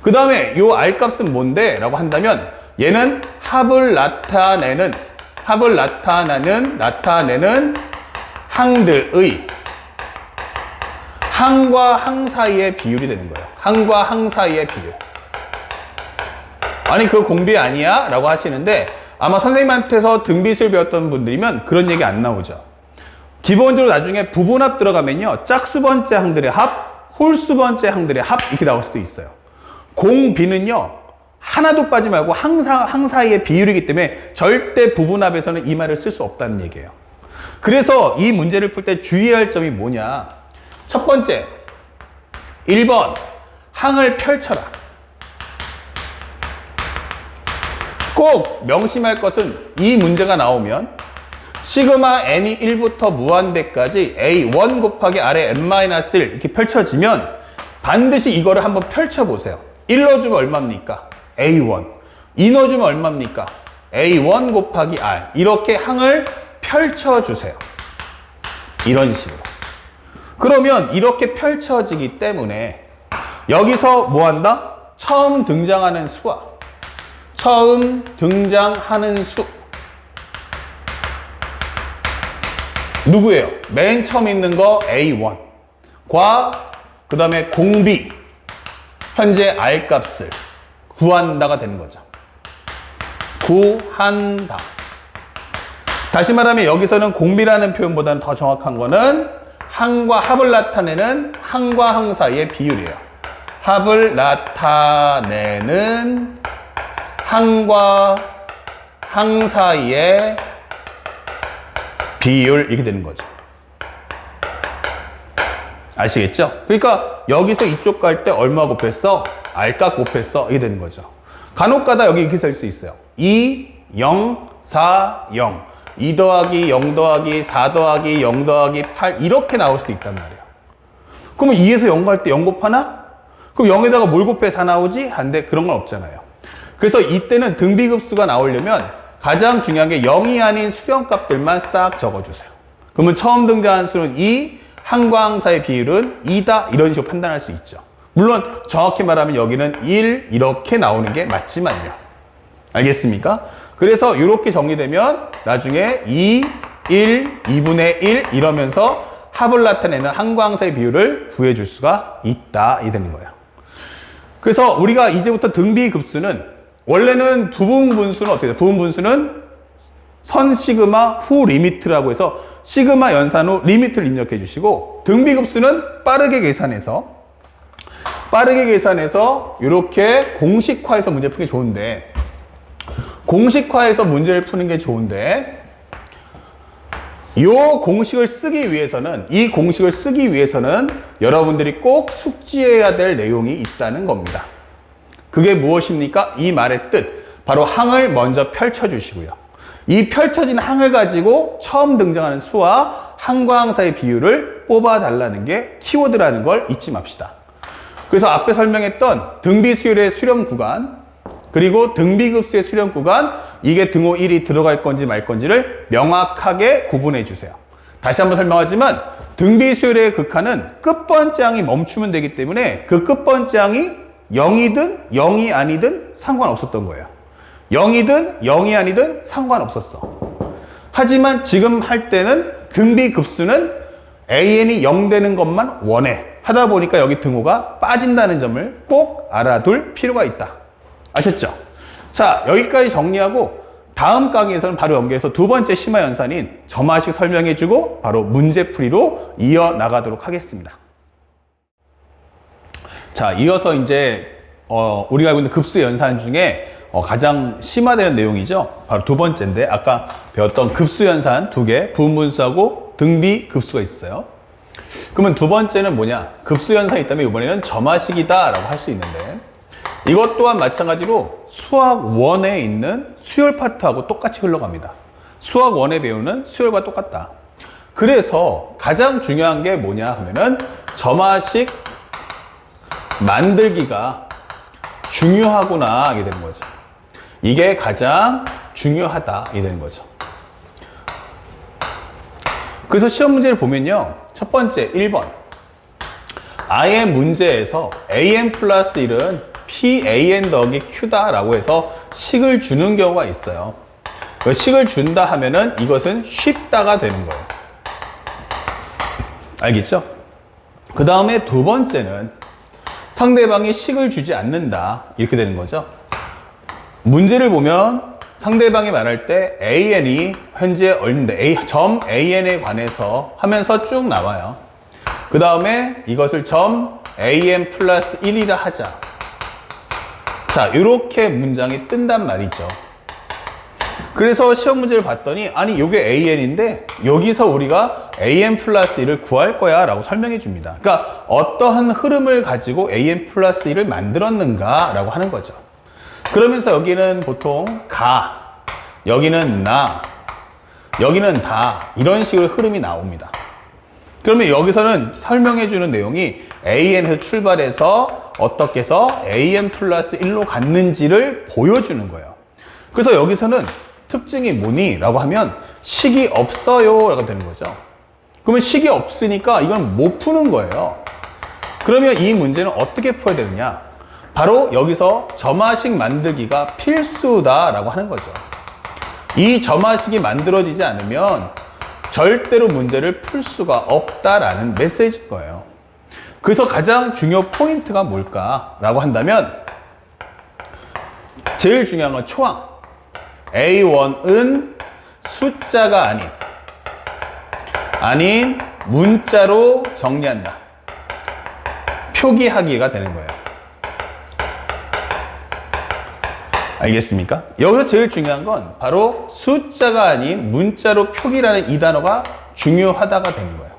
그 다음에 요 r 값은 뭔데? 라고 한다면 얘는 합을 나타내는 항들의 항과 항 사이의 비율이 되는 거예요. 항과 항 사이의 비율. 아니 그거 공비 아니야? 라고 하시는데 아마 선생님한테서 등비술 배웠던 분들이면 그런 얘기 안 나오죠. 기본적으로 나중에 부분합 들어가면요. 짝수번째 항들의 합, 홀수번째 항들의 합 이렇게 나올 수도 있어요. 공비는요. 하나도 빠지 말고 항 사이의 비율이기 때문에 절대 부분합에서는 이 말을 쓸 수 없다는 얘기예요. 그래서 이 문제를 풀 때 주의할 점이 뭐냐. 첫 번째, 1번 항을 펼쳐라. 꼭 명심할 것은 이 문제가 나오면 시그마 n이 1부터 무한대까지 a1 곱하기 아래 n-1 이렇게 펼쳐지면 반드시 이거를 한번 펼쳐보세요. 1 넣어주면 얼마입니까? A1. 이 넣어주면 얼마입니까? A1 곱하기 R. 이렇게 항을 펼쳐주세요. 이런 식으로. 그러면 이렇게 펼쳐지기 때문에 여기서 뭐 한다? 처음 등장하는 수와 처음 등장하는 수 누구예요? 맨 처음 있는 거 A1 과 그 다음에 공비 현재 R 값을 구한다가 되는 거죠. 구한다. 다시 말하면 여기서는 공비라는 표현보다는 더 정확한 거는 항과 합을 나타내는 항과 항 사이의 비율이에요. 합을 나타내는 항과 항 사이의 비율 이렇게 되는 거죠. 아시겠죠? 그러니까 여기서 이쪽 갈 때 얼마 곱했어? R값 곱했어. 이게 되는 거죠. 간혹가다 여기 이렇게 쓸 수 있어요. 2, 0, 4, 0. 2 더하기 0 더하기 4 더하기 0 더하기 8 이렇게 나올 수도 있단 말이에요. 그러면 2에서 0 갈 때 0 곱하나? 그럼 0에다가 뭘 곱해 4 나오지? 한데 그런 건 없잖아요. 그래서 이때는 등비급수가 나오려면 가장 중요한 게 0이 아닌 수렴값들만 싹 적어주세요. 그러면 처음 등장한 수는 2, 항과 항 사이의 비율은 2다 이런 식으로 판단할 수 있죠. 물론 정확히 말하면 여기는 1 이렇게 나오는 게 맞지만요. 알겠습니까? 그래서 이렇게 정리되면 나중에 2, 1, 2분의 1 이러면서 합을 나타내는 항과 항 사이의 비율을 구해줄 수가 있다 이 되는 거예요. 그래서 우리가 이제부터 등비급수는 원래는 부분분수는 어떻게 돼요? 부분분수는 선 시그마 후 리미트라고 해서 시그마 연산 후 리미트를 입력해 주시고 등비급수는 빠르게 계산해서 이렇게 공식화해서 문제 푸는 게 좋은데 공식화해서 문제를 푸는 게 좋은데 이 공식을 쓰기 위해서는 여러분들이 꼭 숙지해야 될 내용이 있다는 겁니다. 그게 무엇입니까? 이 말의 뜻 바로 항을 먼저 펼쳐주시고요. 이 펼쳐진 항을 가지고 처음 등장하는 수와 항과 항 사이의 비율을 뽑아달라는 게 키워드라는 걸 잊지 맙시다. 그래서 앞에 설명했던 등비수열의 수렴 구간 그리고 등비급수의 수렴 구간 이게 등호 1이 들어갈 건지 말 건지를 명확하게 구분해 주세요. 다시 한번 설명하지만 등비수열의 극한은 끝번째항이 멈추면 되기 때문에 그 끝번째항이 0이든 0이 아니든 상관없었던 거예요. 0이든 0이 아니든 상관없었어. 하지만 지금 할 때는 등비급수는 AN이 0 되는 것만 원해. 하다 보니까 여기 등호가 빠진다는 점을 꼭 알아둘 필요가 있다. 아셨죠? 자, 여기까지 정리하고 다음 강의에서는 바로 연결해서 두 번째 심화 연산인 점화식 설명해주고 바로 문제풀이로 이어나가도록 하겠습니다. 자, 이어서 이제 우리가 알고 있는 급수 연산 중에 가장 심화되는 내용이죠. 바로 두 번째인데 아까 배웠던 급수 연산 두 개, 부분분수하고 등비급수가 있어요. 그러면 두 번째는 뭐냐? 급수 연산이 있다면 이번에는 점화식이다 라고 할 수 있는데 이것 또한 마찬가지로 수학 1에 있는 수열 파트하고 똑같이 흘러갑니다. 수학 1에 배우는 수열과 똑같다. 그래서 가장 중요한 게 뭐냐 하면은 점화식 만들기가 중요하구나 이게 되는 거죠. 이게 가장 중요하다 이게 되는 거죠. 그래서 시험 문제를 보면요. 첫 번째 1번 아예 문제에서 an 플러스 1은 pan 더하기 q다 라고 해서 식을 주는 경우가 있어요. 식을 준다 하면은 이것은 쉽다가 되는 거예요. 알겠죠? 그 다음에 두 번째는 상대방이 식을 주지 않는다 이렇게 되는 거죠. 문제를 보면 상대방이 말할 때 AN이 현재 얼마인데 점 AN에 관해서 하면서 쭉 나와요. 그 다음에 이것을 점 AN 플러스 1이라 하자. 자, 이렇게 문장이 뜬단 말이죠. 그래서 시험 문제를 봤더니 아니 이게 AN인데 여기서 우리가 AN 플러스 1을 구할 거야 라고 설명해 줍니다. 그러니까 어떠한 흐름을 가지고 AN 플러스 1을 만들었는가 라고 하는 거죠. 그러면서 여기는 보통 가, 여기는 나, 여기는 다 이런 식으로 흐름이 나옵니다. 그러면 여기서는 설명해 주는 내용이 AN에서 출발해서 어떻게 해서 an 플러스 1로 갔는지를 보여주는 거예요. 그래서 여기서는 특징이 뭐니? 라고 하면 식이 없어요 라고 되는 거죠. 그러면 식이 없으니까 이건 못 푸는 거예요. 그러면 이 문제는 어떻게 풀어야 되느냐? 바로 여기서 점화식 만들기가 필수다 라고 하는 거죠. 이 점화식이 만들어지지 않으면 절대로 문제를 풀 수가 없다라는 메시지인 거예요. 그래서 가장 중요 포인트가 뭘까라고 한다면 제일 중요한 건 초항. A1은 숫자가 아닌 문자로 정리한다. 표기하기가 되는 거예요. 알겠습니까? 여기서 제일 중요한 건 바로 숫자가 아닌 문자로 표기라는 이 단어가 중요하다가 되는 거예요.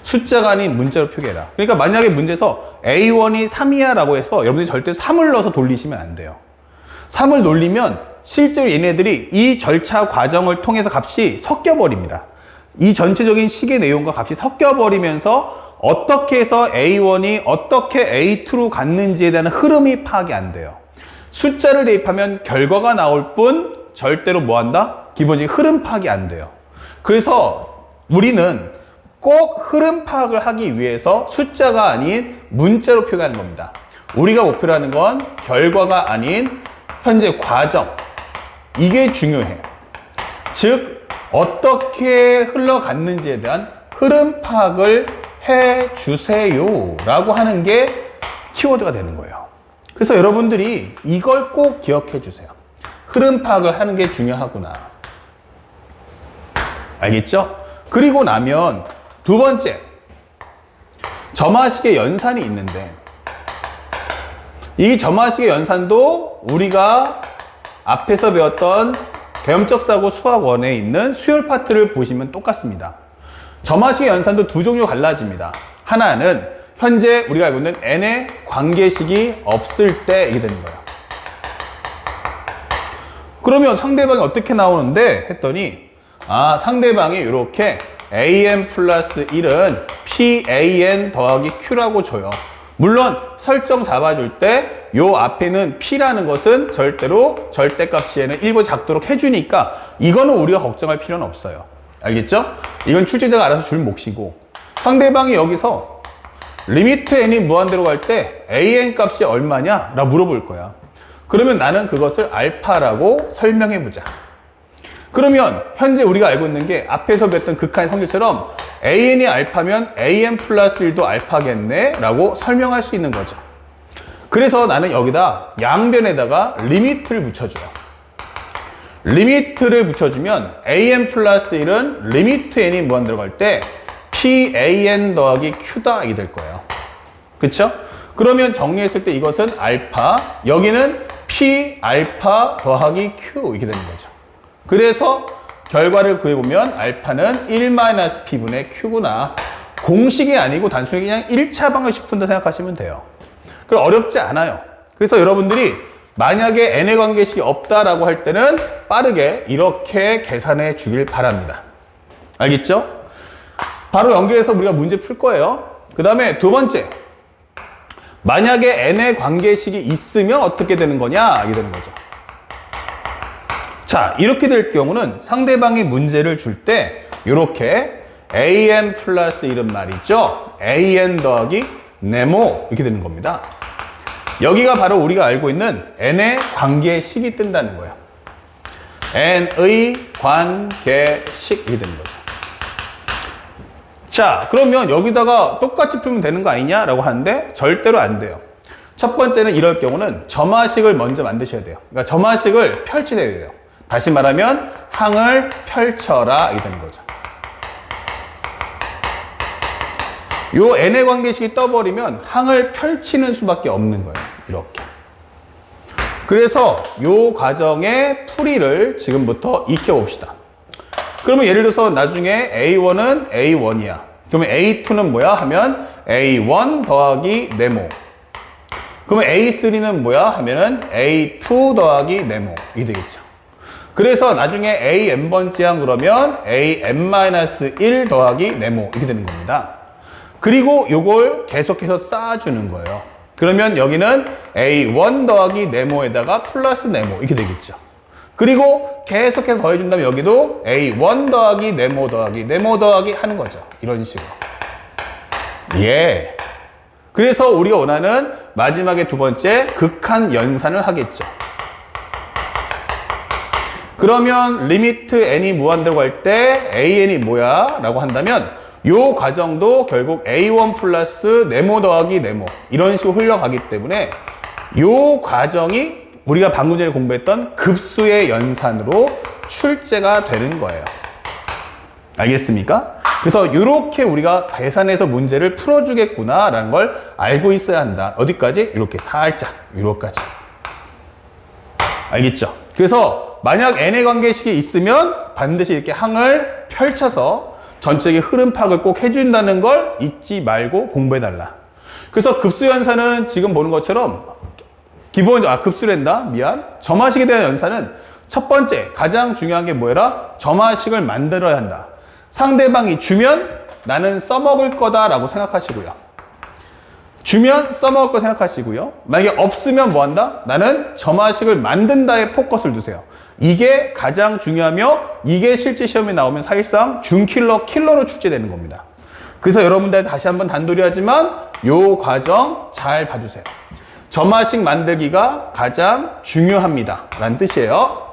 숫자가 아닌 문자로 표기해라. 그러니까 만약에 문제에서 A1이 3이야 라고 해서 여러분들이 절대 3을 넣어서 돌리시면 안 돼요. 3을 놀리면 실제로 얘네들이 이 절차 과정을 통해서 값이 섞여버립니다. 이 전체적인 식의 내용과 값이 섞여버리면서 어떻게 해서 A1이 어떻게 A2로 갔는지에 대한 흐름이 파악이 안 돼요. 숫자를 대입하면 결과가 나올 뿐 절대로 뭐 한다? 기본적인 흐름 파악이 안 돼요. 그래서 우리는 꼭 흐름 파악을 하기 위해서 숫자가 아닌 문자로 표기하는 겁니다. 우리가 목표로 하는 건 결과가 아닌 현재 과정. 이게 중요해요. 즉 어떻게 흘러갔는지에 대한 흐름 파악을 해주세요 라고 하는 게 키워드가 되는 거예요. 그래서 여러분들이 이걸 꼭 기억해 주세요. 흐름 파악을 하는 게 중요하구나. 알겠죠? 그리고 나면 두 번째, 점화식의 연산이 있는데 이 점화식의 연산도 우리가 앞에서 배웠던 개념적 사고 수학 1에 있는 수열 파트를 보시면 똑같습니다. 점화식의 연산도 두 종류 갈라집니다. 하나는 현재 우리가 알고 있는 n의 관계식이 없을 때 이게 되는 거예요. 그러면 상대방이 어떻게 나오는데 했더니 상대방이 이렇게 an 플러스 1은 pan 더하기 q라고 줘요. 물론 설정 잡아줄 때 요 앞에는 p라는 것은 절대로 절대값이에는 1보다 작도록 해주니까 이거는 우리가 걱정할 필요는 없어요. 알겠죠? 이건 출제자가 알아서 줄 몫이고 상대방이 여기서 리미트 n이 무한대로 갈 때 an 값이 얼마냐? 라 물어볼 거야. 그러면 나는 그것을 알파라고 설명해 보자. 그러면 현재 우리가 알고 있는 게 앞에서 배웠던 극한의 성질처럼 an이 알파면 an 플러스 1도 알파겠네 라고 설명할 수 있는 거죠. 그래서 나는 여기다 양변에다가 리미트를 붙여줘요. 리미트를 붙여주면 an 플러스 1은 리미트 n이 무한대로 갈 때 pan 더하기 q다 이게 될 거예요. 그쵸? 그러면 정리했을 때 이것은 알파, 여기는 p 알파 더하기 q 이렇게 되는 거죠. 그래서 결과를 구해보면 알파는 1-p분의 q구나. 공식이 아니고 단순히 그냥 1차 방정식 푼다 생각하시면 돼요. 그럼 어렵지 않아요. 그래서 여러분들이 만약에 n의 관계식이 없다라고 할 때는 빠르게 이렇게 계산해 주길 바랍니다. 알겠죠? 바로 연결해서 우리가 문제 풀 거예요. 그 다음에 두 번째, 만약에 n의 관계식이 있으면 어떻게 되는 거냐 이게 되는 거죠. 자, 이렇게 될 경우는 상대방이 문제를 줄 때 이렇게 an 플러스 1은 말이죠. an 더하기 네모 이렇게 되는 겁니다. 여기가 바로 우리가 알고 있는 n의 관계식이 뜬다는 거예요. n의 관계식 이렇게 되는 거죠. 자, 그러면 여기다가 똑같이 풀면 되는 거 아니냐라고 하는데 절대로 안 돼요. 첫 번째는 이럴 경우는 점화식을 먼저 만드셔야 돼요. 그러니까 점화식을 펼쳐야 돼요. 다시 말하면 항을 펼쳐라 이게 되는 거죠. 요 n의 관계식이 떠버리면 항을 펼치는 수밖에 없는 거예요. 이렇게. 그래서 요 과정의 풀이를 지금부터 익혀봅시다. 그러면 예를 들어서 나중에 A1은 A1이야. 그러면 A2는 뭐야? 하면 A1 더하기 네모. 그러면 A3는 뭐야? 하면은 A2 더하기 네모. 이 되겠죠. 그래서 나중에 AN번째항 그러면 AN-1 더하기 네모. 이렇게 되는 겁니다. 그리고 요걸 계속해서 쌓아주는 거예요. 그러면 여기는 A1 더하기 네모에다가 플러스 네모 이렇게 되겠죠. 그리고 계속해서 더해준다면 여기도 A1 더하기 네모 더하기 네모 더하기 하는 거죠. 이런 식으로. 예. 그래서 우리가 원하는 마지막에 두 번째 극한 연산을 하겠죠. 그러면 리미트 n이 무한대로 갈 때 an이 뭐야? 라고 한다면 요 과정도 결국 a1 플러스 네모 더하기 네모 이런 식으로 흘러가기 때문에 요 과정이 우리가 방금 전에 공부했던 급수의 연산으로 출제가 되는 거예요. 알겠습니까? 그래서 이렇게 우리가 계산해서 문제를 풀어주겠구나 라는 걸 알고 있어야 한다. 어디까지? 이렇게 살짝 요거까지. 알겠죠? 그래서 만약 n의 관계식이 있으면 반드시 이렇게 항을 펼쳐서 전체적인 흐름 파악을 꼭 해준다는 걸 잊지 말고 공부해달라. 그래서 급수연산은 지금 보는 것처럼 급수랜다. 미안. 점화식에 대한 연산은 첫 번째 가장 중요한 게 뭐라? 점화식을 만들어야 한다. 상대방이 주면 나는 써먹을 거다 라고 생각하시고요. 주면 써먹을 거 생각하시고요. 만약에 없으면 뭐 한다? 나는 점화식을 만든다에 포커스를 두세요. 이게 가장 중요하며 이게 실제 시험에 나오면 사실상 킬러로 출제되는 겁니다. 그래서 여러분들 다시 한번 단도리 하지만 요 과정 잘 봐주세요. 점화식 만들기가 가장 중요합니다 라는 뜻이에요.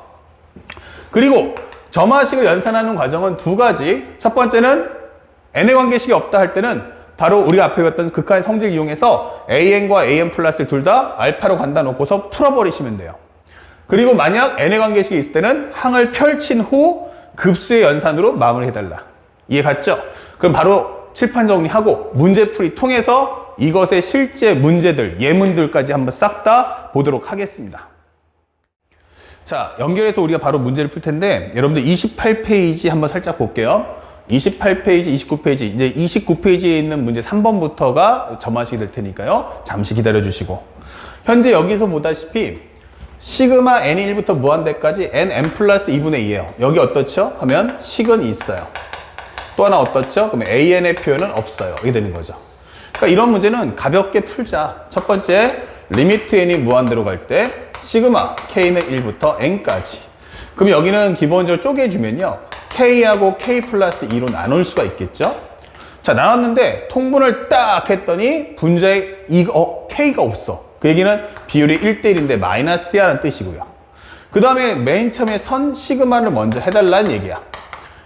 그리고 점화식을 연산하는 과정은 두 가지. 첫 번째는 n의 관계식이 없다 할 때는 바로 우리가 앞에 봤던 극한의 성질을 이용해서 an과 an 플러스를 둘 다 알파로 간다 놓고서 풀어버리시면 돼요. 그리고 만약 n의 관계식이 있을 때는 항을 펼친 후 급수의 연산으로 마무리해달라. 이해 갔죠? 그럼 바로 칠판 정리하고 문제풀이 통해서 이것의 실제 문제들, 예문들까지 한번 싹 다 보도록 하겠습니다. 자, 연결해서 우리가 바로 문제를 풀 텐데 여러분들 28페이지 한번 살짝 볼게요. 28페이지, 29페이지, 이제 29페이지에 있는 문제 3번부터가 점화식이 될 테니까요. 잠시 기다려 주시고. 현재 여기서 보다시피 시그마 n이 1부터 무한대까지 n 플러스 2분의 2예요. 여기 어떻죠? 하면 식은 있어요. 또 하나 어떻죠? 그러면 an의 표현은 없어요. 이게 되는 거죠. 그러니까 이런 문제는 가볍게 풀자. 첫 번째, 리미트 n이 무한대로 갈 때 시그마 k는 1부터 n까지. 그럼 여기는 기본적으로 쪼개주면요. k하고 k 플러스 2로 나눌 수가 있겠죠? 자, 나눴는데 통분을 딱 했더니 분자에 k가 없어. 그 얘기는 비율이 1대1인데 마이너스야 라는 뜻이고요. 그 다음에 맨 처음에 선 시그마를 먼저 해달라는 얘기야.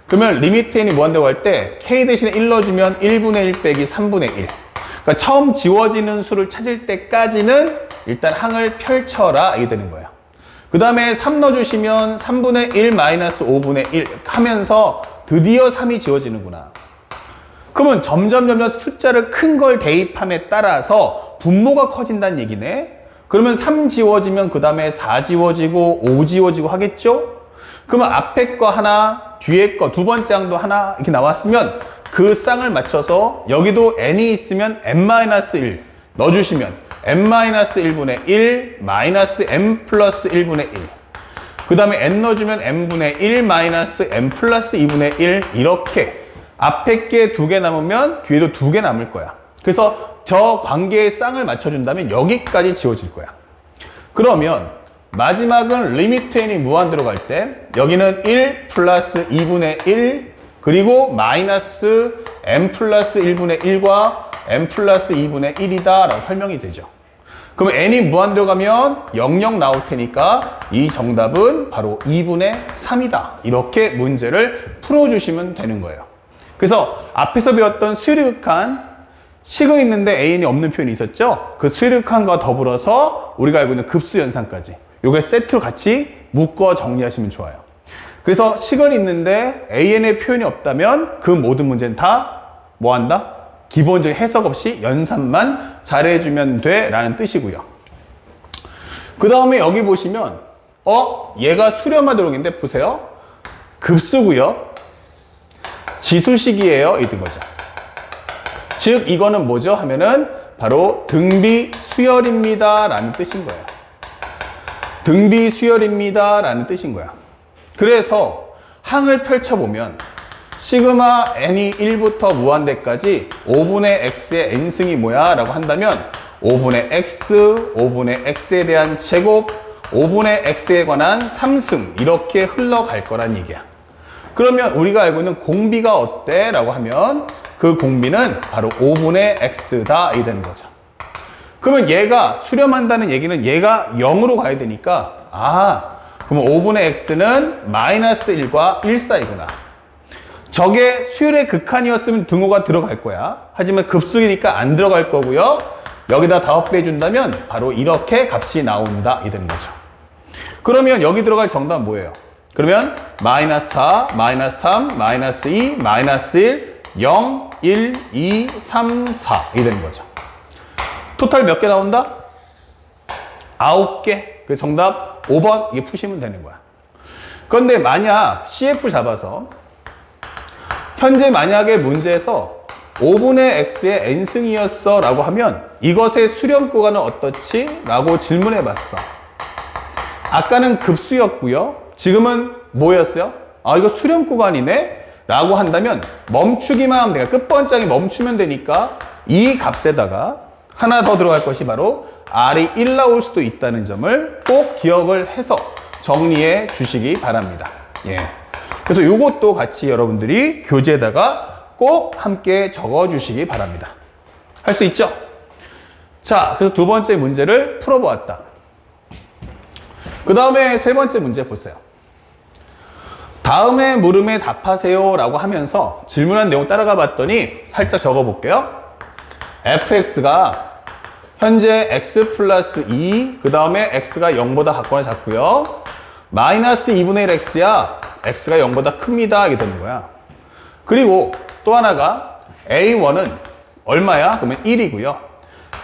그러면 리미트 n이 무한대로 갈 때 k 대신에 1 넣어주면 1분의 1 빼기 3분의 1. 그러니까 처음 지워지는 수를 찾을 때까지는 일단 항을 펼쳐라 이게 되는 거예요. 그 다음에 3 넣어주시면 3분의 1 마이너스 5분의 1 하면서 드디어 3이 지워지는구나. 그러면 점점 숫자를 큰 걸 대입함에 따라서 분모가 커진다는 얘기네. 그러면 3 지워지면 그 다음에 4 지워지고 5 지워지고 하겠죠? 그러면 앞에 거 하나, 뒤에 거 두 번째 항도 하나 이렇게 나왔으면 그 쌍을 맞춰서 여기도 n이 있으면 n-1 넣어주시면 n-1분의 1 마이너스 n 플러스 1분의 1. 그 다음에 n 넣어주면 n분의 1 마이너스 n 플러스 2분의 1 이렇게 앞에 게 2개 남으면 뒤에도 2개 남을 거야. 그래서 저 관계의 쌍을 맞춰준다면 여기까지 지워질 거야. 그러면 마지막은 리미트 n이 무한대로 갈 때 여기는 1 플러스 2분의 1 그리고 마이너스 n 플러스 1분의 1과 n 플러스 2분의 1이다 라고 설명이 되죠. 그럼 n이 무한대로 가면 00 나올 테니까 이 정답은 바로 2분의 3이다. 이렇게 문제를 풀어주시면 되는 거예요. 그래서 앞에서 배웠던 수열극한 식은 있는데 an이 없는 표현이 있었죠? 그 수열극한과 더불어서 우리가 알고 있는 급수연산까지 요게 세트로 같이 묶어 정리하시면 좋아요. 그래서 식은 있는데 an의 표현이 없다면 그 모든 문제는 다 뭐 한다? 기본적인 해석 없이 연산만 잘해주면 돼 라는 뜻이고요. 그 다음에 여기 보시면 얘가 수렴화 대롱인데 보세요. 급수고요. 지수식이에요. 이런 거죠. 즉 이거는 뭐죠? 하면은 바로 등비 수열입니다 라는 뜻인 거예요. 등비 수열입니다 라는 뜻인 거야. 그래서 항을 펼쳐보면 시그마 n이 1부터 무한대까지 5분의 x의 n승이 뭐야? 라고 한다면 5분의 x, 5분의 x에 대한 제곱, 5분의 x에 관한 3승 이렇게 흘러갈 거란 얘기야. 그러면 우리가 알고 있는 공비가 어때? 라고 하면 그 공비는 바로 5분의 x다 이 되는 거죠. 그러면 얘가 수렴한다는 얘기는 얘가 0으로 가야 되니까 그러면 5분의 x는 마이너스 1과 1 사이구나. 저게 수열의 극한이었으면 등호가 들어갈 거야. 하지만 급수이니까 안 들어갈 거고요. 여기다 다 확대해준다면 바로 이렇게 값이 나온다 이 되는 거죠. 그러면 여기 들어갈 정답은 뭐예요? 그러면 마이너스 4, 마이너스 3, 마이너스 2, 마이너스 1, 0, 1, 2, 3, 4 이 되는 거죠. 토탈 몇 개 나온다? 9개. 그래서 정답 5번 이게 푸시면 되는 거야. 그런데 만약 CF 잡아서 현재 만약에 문제에서 5분의 x의 n승이었어 라고 하면 이것의 수렴 구간은 어떻지? 라고 질문해 봤어. 아까는 급수였고요. 지금은 뭐였어요? 이거 수렴 구간이네? 라고 한다면 멈추기만 하면 돼요. 끝번짝이 멈추면 되니까 이 값에다가 하나 더 들어갈 것이 바로 R이 1 나올 수도 있다는 점을 꼭 기억을 해서 정리해 주시기 바랍니다. 예. 그래서 이것도 같이 여러분들이 교재에다가 꼭 함께 적어 주시기 바랍니다. 할 수 있죠? 자, 그래서 두 번째 문제를 풀어보았다. 그 다음에 세 번째 문제 보세요. 다음에 물음에 답하세요 라고 하면서 질문한 내용 따라가 봤더니 살짝 적어 볼게요. fx가 현재 x 플러스 2, 그 다음에 x가 0보다 같거나 작고요. 마이너스 2분의 1 x야. x가 0보다 큽니다. 이게 되는 거야. 그리고 또 하나가 a1은 얼마야? 그러면 1이고요.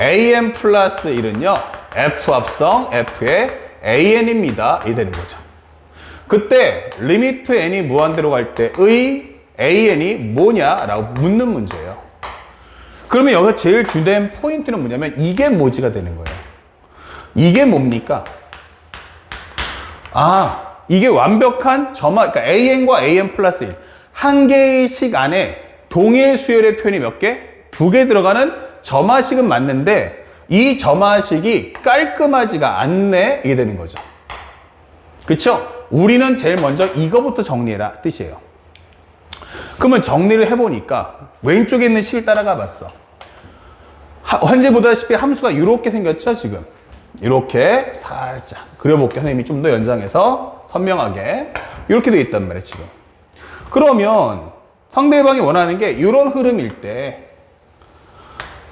an 플러스 1은요. f 합성 f의 an입니다. 이게 되는 거죠. 그때 리미트 n이 무한대로 갈 때의 an이 뭐냐라고 묻는 문제예요. 그러면 여기서 제일 주된 포인트는 뭐냐면 이게 뭐지가 되는 거예요. 이게 뭡니까? 이게 완벽한 점화, 그러니까 an과 an 플러스 1. 한 개의 식 안에 동일 수열의 표현이 몇 개? 2개 들어가는 점화식은 맞는데 이 점화식이 깔끔하지가 않네. 이게 되는 거죠. 그쵸? 우리는 제일 먼저 이거부터 정리해라 뜻이에요. 그러면 정리를 해보니까 왼쪽에 있는 식을 따라가 봤어. 현재 보다시피 함수가 이렇게 생겼죠 지금. 이렇게 살짝 그려볼게요. 선생님이 좀 더 연장해서 선명하게 이렇게 되어 있단 말이에요 지금. 그러면 상대방이 원하는 게 이런 흐름일 때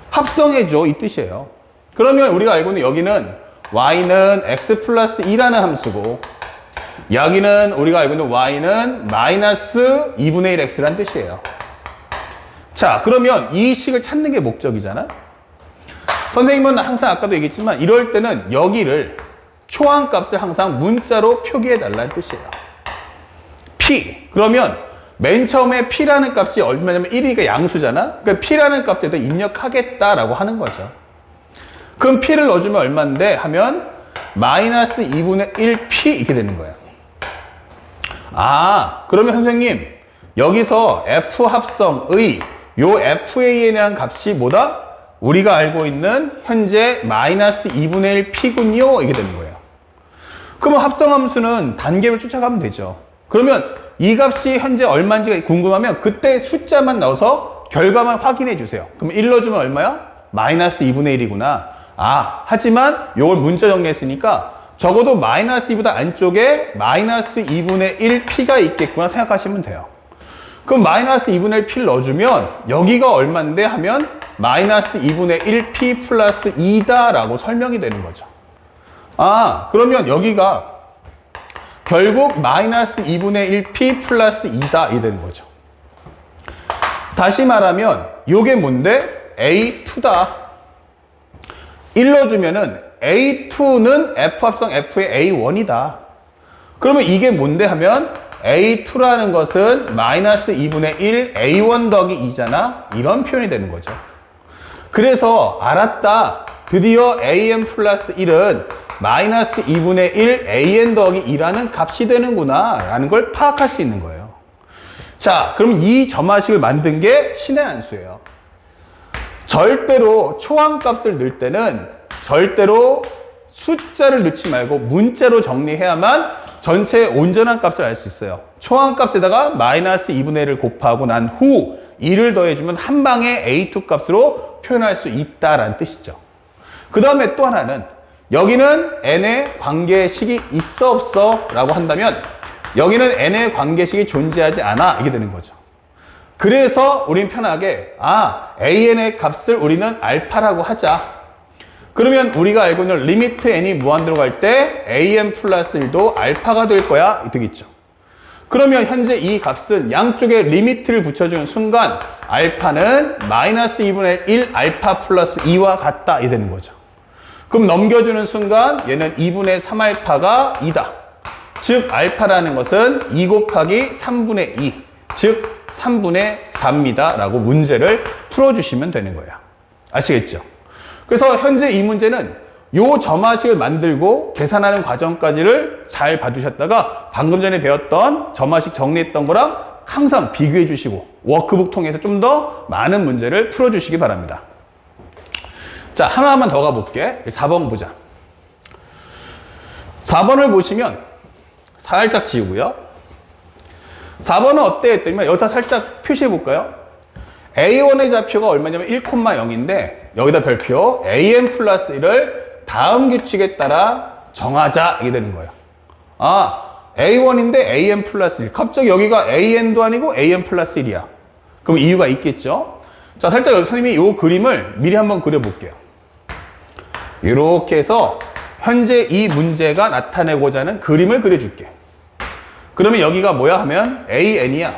합성해줘 이 뜻이에요. 그러면 우리가 알고 있는 여기는 y는 x 플러스 2라는 함수고 여기는 우리가 알고 있는 y는 마이너스 2분의 1x라는 뜻이에요. 자, 그러면 이 식을 찾는 게 목적이잖아. 선생님은 항상 아까도 얘기했지만 이럴 때는 여기를 초항값을 항상 문자로 표기해 달라는 뜻이에요. p. 그러면 맨 처음에 p라는 값이 얼마냐면 1이니까 양수잖아. 그러니까 p라는 값에다 입력하겠다라고 하는 거죠. 그럼 p를 넣어주면 얼마인데 하면 마이너스 2분의 1p 이렇게 되는 거예요. 그러면 선생님 여기서 f 합성의 요 fan이라는 값이 뭐다? 우리가 알고 있는 현재 마이너스 2분의 1p군요. 이게 되는 거예요. 그러면 합성함수는 단계로 쫓아가면 되죠. 그러면 이 값이 현재 얼마인지 궁금하면 그때 숫자만 넣어서 결과만 확인해 주세요. 그럼 1 넣어주면 얼마야? 마이너스 2분의 1이구나. 하지만 이걸 문자 정리했으니까 적어도 마이너스 2보다 안쪽에 마이너스 2분의 1p가 있겠구나 생각하시면 돼요. 그럼 마이너스 2분의 1p를 넣어주면 여기가 얼마인데 하면 마이너스 2분의 1p 플러스 2다 라고 설명이 되는 거죠. 그러면 여기가 결국 마이너스 2분의 1p 플러스 2다 이 되는 거죠. 다시 말하면 이게 뭔데? A2다. 1 넣어주면은 A2는 F 합성 F의 A1이다. 그러면 이게 뭔데 하면 A2라는 것은 마이너스 2분의 1 A1 더하기 2잖아. 이런 표현이 되는 거죠. 그래서 알았다. 드디어 AN 플러스 1은 마이너스 2분의 1 AN 더하기 2라는 값이 되는구나 라는 걸 파악할 수 있는 거예요. 자, 그럼 이 점화식을 만든 게 신의 한 수예요. 절대로 초항값을 넣을 때는 절대로 숫자를 넣지 말고 문자로 정리해야만 전체 온전한 값을 알 수 있어요. 초항값에다가 마이너스 2분의 1을 곱하고 난 후 2를 더해주면 한 방에 A2 값으로 표현할 수 있다라는 뜻이죠. 그 다음에 또 하나는 여기는 n의 관계식이 있어 없어 라고 한다면 여기는 n의 관계식이 존재하지 않아 이게 되는 거죠. 그래서 우린 편하게 an의 값을 우리는 알파라고 하자. 그러면 우리가 알고 있는 리미트 n이 무한대로 갈 때 an 플러스 1도 알파가 될 거야 되겠죠. 그러면 현재 이 값은 양쪽에 리미트를 붙여주는 순간 알파는 마이너스 2분의 1 알파 플러스 2와 같다 이 되는 거죠. 그럼 넘겨주는 순간 얘는 2분의 3알파가 2다. 즉 알파라는 것은 2 곱하기 3분의 2 즉 3분의 4입니다 라고 문제를 풀어주시면 되는 거예요. 아시겠죠? 그래서 현재 이 문제는 요 점화식을 만들고 계산하는 과정까지를 잘 봐두셨다가 방금 전에 배웠던 점화식 정리했던 거랑 항상 비교해 주시고 워크북 통해서 좀 더 많은 문제를 풀어주시기 바랍니다. 자, 하나만 더 가볼게. 4번 보자. 4번을 보시면 살짝 지우고요. 4번은 어때 했더니 여기다 살짝 표시해 볼까요? A1의 좌표가 얼마냐면 1,0인데 여기다 별표 an 플러스 1을 다음 규칙에 따라 정하자 이게 되는 거예요. A1인데 an 플러스 1 갑자기 여기가 an도 아니고 an 플러스 1이야. 그럼 이유가 있겠죠? 자, 살짝 여기 선생님이 이 그림을 미리 한번 그려볼게요. 이렇게 해서 현재 이 문제가 나타내고자 하는 그림을 그려줄게. 그러면 여기가 뭐야 하면 an이야.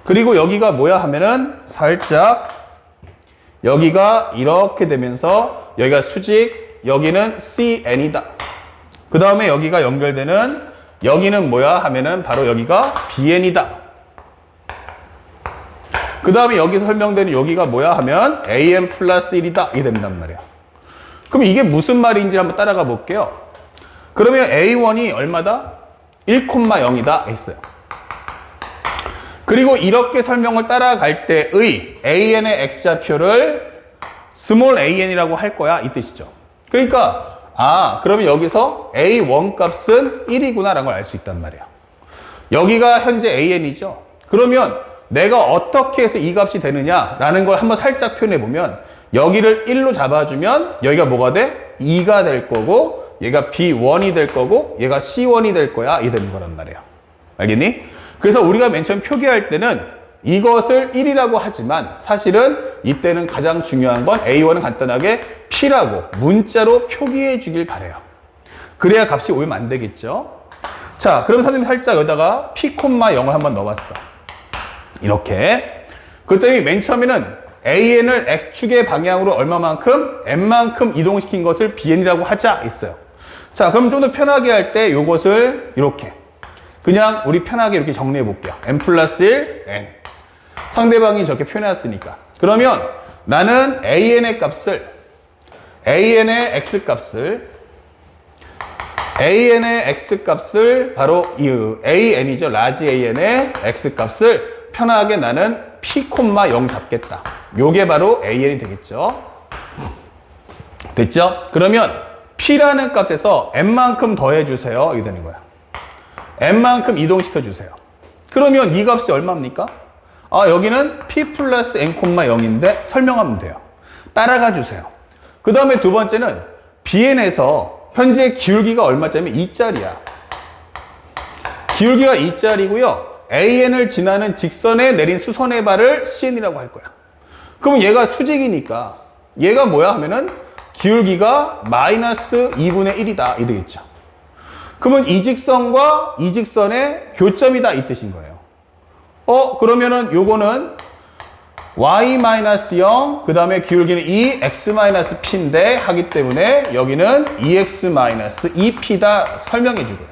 그리고 여기가 뭐야 하면은 살짝 여기가 이렇게 되면서 여기가 수직, 여기는 cn이다. 그 다음에 여기가 연결되는 여기는 뭐야 하면은 바로 여기가 bn이다. 그 다음에 여기서 설명되는 여기가 뭐야 하면 an 플러스 1이다. 이게 된단 말이야. 그럼 이게 무슨 말인지 한번 따라가 볼게요. 그러면 A1이 얼마다? 1,0이다 했어요. 그리고 이렇게 설명을 따라갈 때의 AN의 X좌표를 스몰 an이라고 할 거야 이 뜻이죠. 그러니까 그러면 여기서 A1 값은 1이구나 라는 걸 알 수 있단 말이야. 여기가 현재 AN이죠. 그러면 내가 어떻게 해서 이 값이 되느냐라는 걸 한번 살짝 표현해 보면 여기를 1로 잡아주면 여기가 뭐가 돼? 2가 될 거고 얘가 B1이 될 거고 얘가 C1이 될 거야 이 되는 거란 말이야. 알겠니? 그래서 우리가 맨 처음 표기할 때는 이것을 1이라고 하지만 사실은 이때는 가장 중요한 건 A1은 간단하게 P라고 문자로 표기해 주길 바래요. 그래야 값이 오면 안 되겠죠. 자, 그럼 선생님이 살짝 여기다가 P, 0을 한번 넣어봤어. 이렇게. 그랬더니 맨 처음에는 AN을 X축의 방향으로 얼마만큼? N만큼 이동시킨 것을 BN이라고 하자 했어요. 자, 그럼 좀 더 편하게 할 때 요것을 이렇게 그냥 우리 편하게 이렇게 정리해 볼게요. N 플러스 1, N. 상대방이 저렇게 표현했으니까. 그러면 나는 AN의 X 값을 바로 이 AN이죠. 라지 AN의 X 값을 편하게 나는 P, 0 잡겠다. 요게 바로 AN이 되겠죠. 됐죠? 그러면 P라는 값에서 N만큼 더해주세요. 이게 되는 거야. N만큼 이동시켜주세요. 그러면 이 값이 얼마입니까? 여기는 P 플러스 N, 0인데 설명하면 돼요. 따라가 주세요. 그 다음에 두 번째는 BN에서 현재 기울기가 얼마짜리면 2짜리야. 기울기가 2짜리고요. AN을 지나는 직선에 내린 수선의 발을 CN이라고 할 거야. 그러면 얘가 수직이니까 얘가 뭐야 하면은 기울기가 마이너스 2분의 1이다. 이 되겠죠. 그러면 이 직선과 이 직선의 교점이다. 이 뜻인 거예요. 그러면은 요거는 y-0, 그 다음에 기울기는 2x-p인데 하기 때문에 여기는 2x-2p다 설명해 주고요.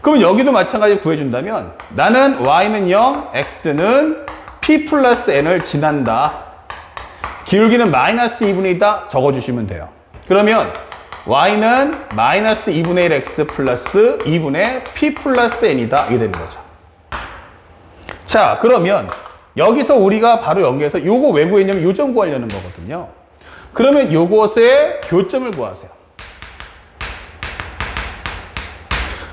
그러면 여기도 마찬가지로 구해준다면 나는 y는 0, x는 p 플러스 n을 지난다. 기울기는 마이너스 2분의 1이다 적어주시면 돼요. 그러면 y는 마이너스 2분의 1x 플러스 2분의 p 플러스 n이다. 이게 되는 거죠. 자, 그러면 여기서 우리가 바로 연계해서 요거 왜 구했냐면 요점 구하려는 거거든요. 그러면 요것의 교점을 구하세요.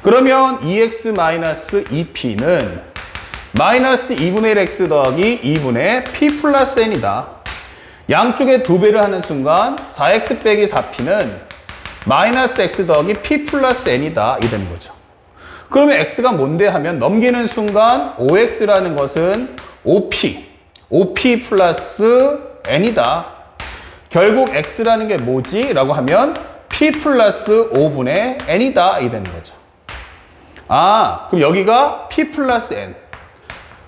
그러면 2x-2p는 마이너스 2분의 1 x 더하기 2분의 p 플러스 n이다. 양쪽에 2배를 하는 순간 4x 빼기 4p는 마이너스 x 더하기 p 플러스 n이다. 이 되는 거죠. 그러면 x가 뭔데 하면 넘기는 순간 5x라는 것은 5p 플러스 n이다. 결국 x라는 게 뭐지? 라고 하면 p 플러스 5분의 n이다. 이 되는 거죠. 아, 그럼 여기가 p 플러스 n.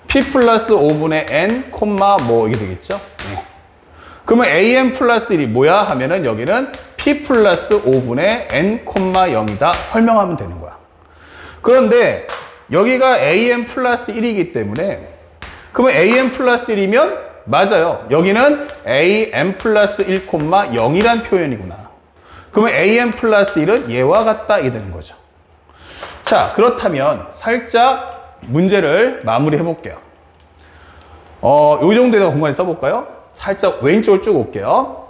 p 플러스 5분의 n, 뭐 이게 되겠죠? 네. 그러면 an 플러스 1이 뭐야? 하면은 여기는 p 플러스 5분의 n, 0이다. 설명하면 되는 거야. 그런데 여기가 an 플러스 1이기 때문에 그러면 an 플러스 1이면 맞아요. 여기는 an 플러스 1, 0이란 표현이구나. 그러면 an 플러스 1은 얘와 같다. 이 되는 거죠. 자, 그렇다면 살짝 문제를 마무리해 볼게요. 요 정도에서 공간에 써볼까요? 살짝 왼쪽을 쭉 올게요.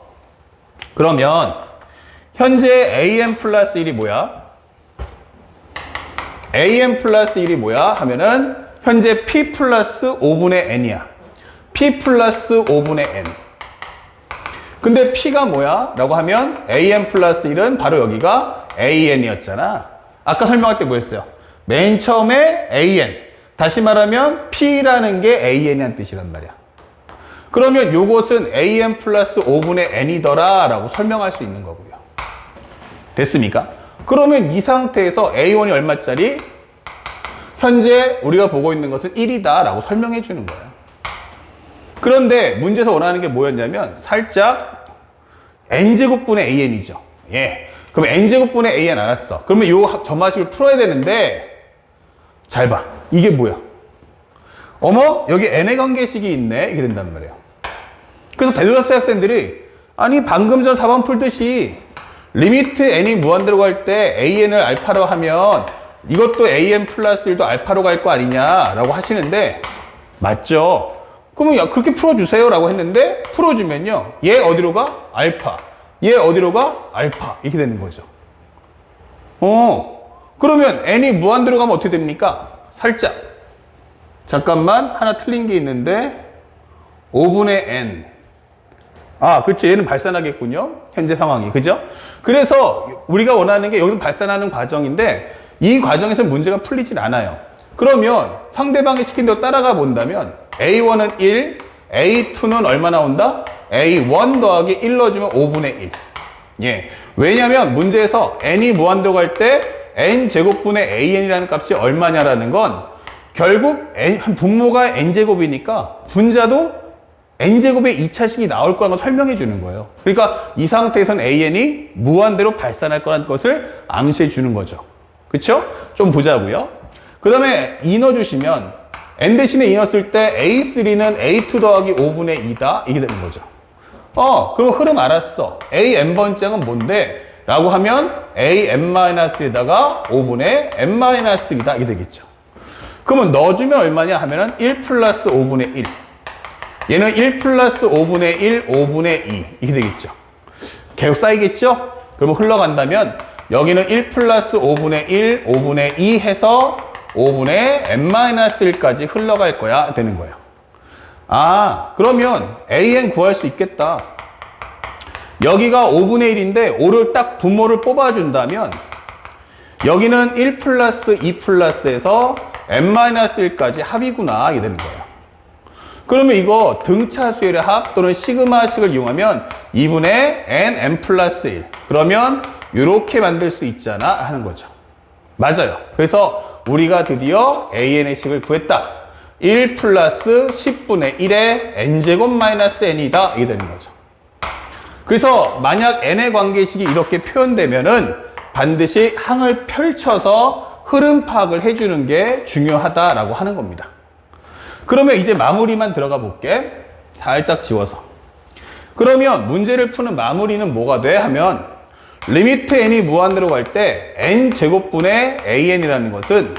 그러면 현재 an 플러스 1이 뭐야? an 플러스 1이 뭐야? 하면은 현재 p 플러스 5분의 n이야. p 플러스 5분의 n. 근데 p가 뭐야? 라고 하면 an 플러스 1은 바로 여기가 an이었잖아. 아까 설명할 때 뭐였어요? 맨 처음에 an. 다시 말하면 p라는 게 an이란 뜻이란 말이야. 그러면 요것은 an 플러스 5분의 n이더라 라고 설명할 수 있는 거고요. 됐습니까? 그러면 이 상태에서 a1이 얼마짜리? 현재 우리가 보고 있는 것은 1이다 라고 설명해 주는 거예요. 그런데 문제에서 원하는 게 뭐였냐면 살짝 n제곱분의 an이죠. 예. 그럼 n제곱분의 an 알았어. 그러면 요 점화식을 풀어야 되는데 잘 봐. 이게 뭐야? 어머? 여기 n의 관계식이 있네. 이게 된단 말이에요. 그래서 대도다스 학생들이 아니 방금 전 4번 풀듯이 리미트 n이 무한대로 갈 때 an을 알파로 하면 이것도 an 플러스 1도 알파로 갈 거 아니냐 라고 하시는데 맞죠? 그러면 야, 그렇게 풀어주세요 라고 했는데 풀어주면요 얘 어디로 가? 알파. 얘 어디로 가? 알파. 이렇게 되는 거죠. 그러면 n이 무한대로 가면 어떻게 됩니까? 살짝 잠깐만 하나 틀린 게 있는데 5분의 n. 아, 그렇죠. 얘는 발산하겠군요. 현재 상황이. 그죠? 그래서 우리가 원하는 게 여기서 발산하는 과정인데 이 과정에서 문제가 풀리진 않아요. 그러면 상대방이 시킨 대로 따라가 본다면 A1은 1, A2는 얼마 나온다? A1 더하기 1 넣어주면 5분의 1. 예. 왜냐면 문제에서 n이 무한대로 갈 때 n제곱분의 an이라는 값이 얼마냐라는 건 결국 분모가 n제곱이니까 분자도 n제곱의 2차식이 나올 거라는 걸 설명해 주는 거예요. 그러니까 이 상태에서는 an이 무한대로 발산할 거라는 것을 암시해 주는 거죠. 그쵸? 좀 보자고요. 그 다음에 2 넣어주시면 n 대신에 2 넣었을 때 a3는 a2 더하기 5분의 2다. 이게 되는 거죠. 그럼 흐름 알았어. a-n번째 항은 뭔데? 라고 하면 a-n-1에다가 5분의 n-1이다. 이게 되겠죠. 그러면 넣어주면 얼마냐 하면은 1 플러스 5분의 1. 얘는 1 플러스 5분의 1, 5분의 2. 이게 되겠죠. 계속 쌓이겠죠? 그러면 흘러간다면 여기는 1 플러스 5분의 1, 5분의 2 해서 5분의 n-1까지 흘러갈 거야. 되는 거예요. 아, 그러면 an 구할 수 있겠다. 여기가 5분의 1인데 5를 딱 분모를 뽑아준다면 여기는 1 플러스 2 플러스에서 n-1까지 합이구나. 이게 되는 거예요. 그러면 이거 등차수열의 합 또는 시그마식을 이용하면 2분의 n 플러스 1. 그러면 이렇게 만들 수 있잖아 하는 거죠. 맞아요. 그래서 우리가 드디어 an의 식을 구했다. 1 플러스 10분의 1의 n제곱 마이너스 n이다. 이게 되는 거죠. 그래서 만약 n의 관계식이 이렇게 표현되면은 반드시 항을 펼쳐서 흐름 파악을 해주는 게 중요하다라고 하는 겁니다. 그러면 이제 마무리만 들어가 볼게. 살짝 지워서. 그러면 문제를 푸는 마무리는 뭐가 돼? 하면 리미트 n이 무한대로 갈 때 n제곱분의 an이라는 것은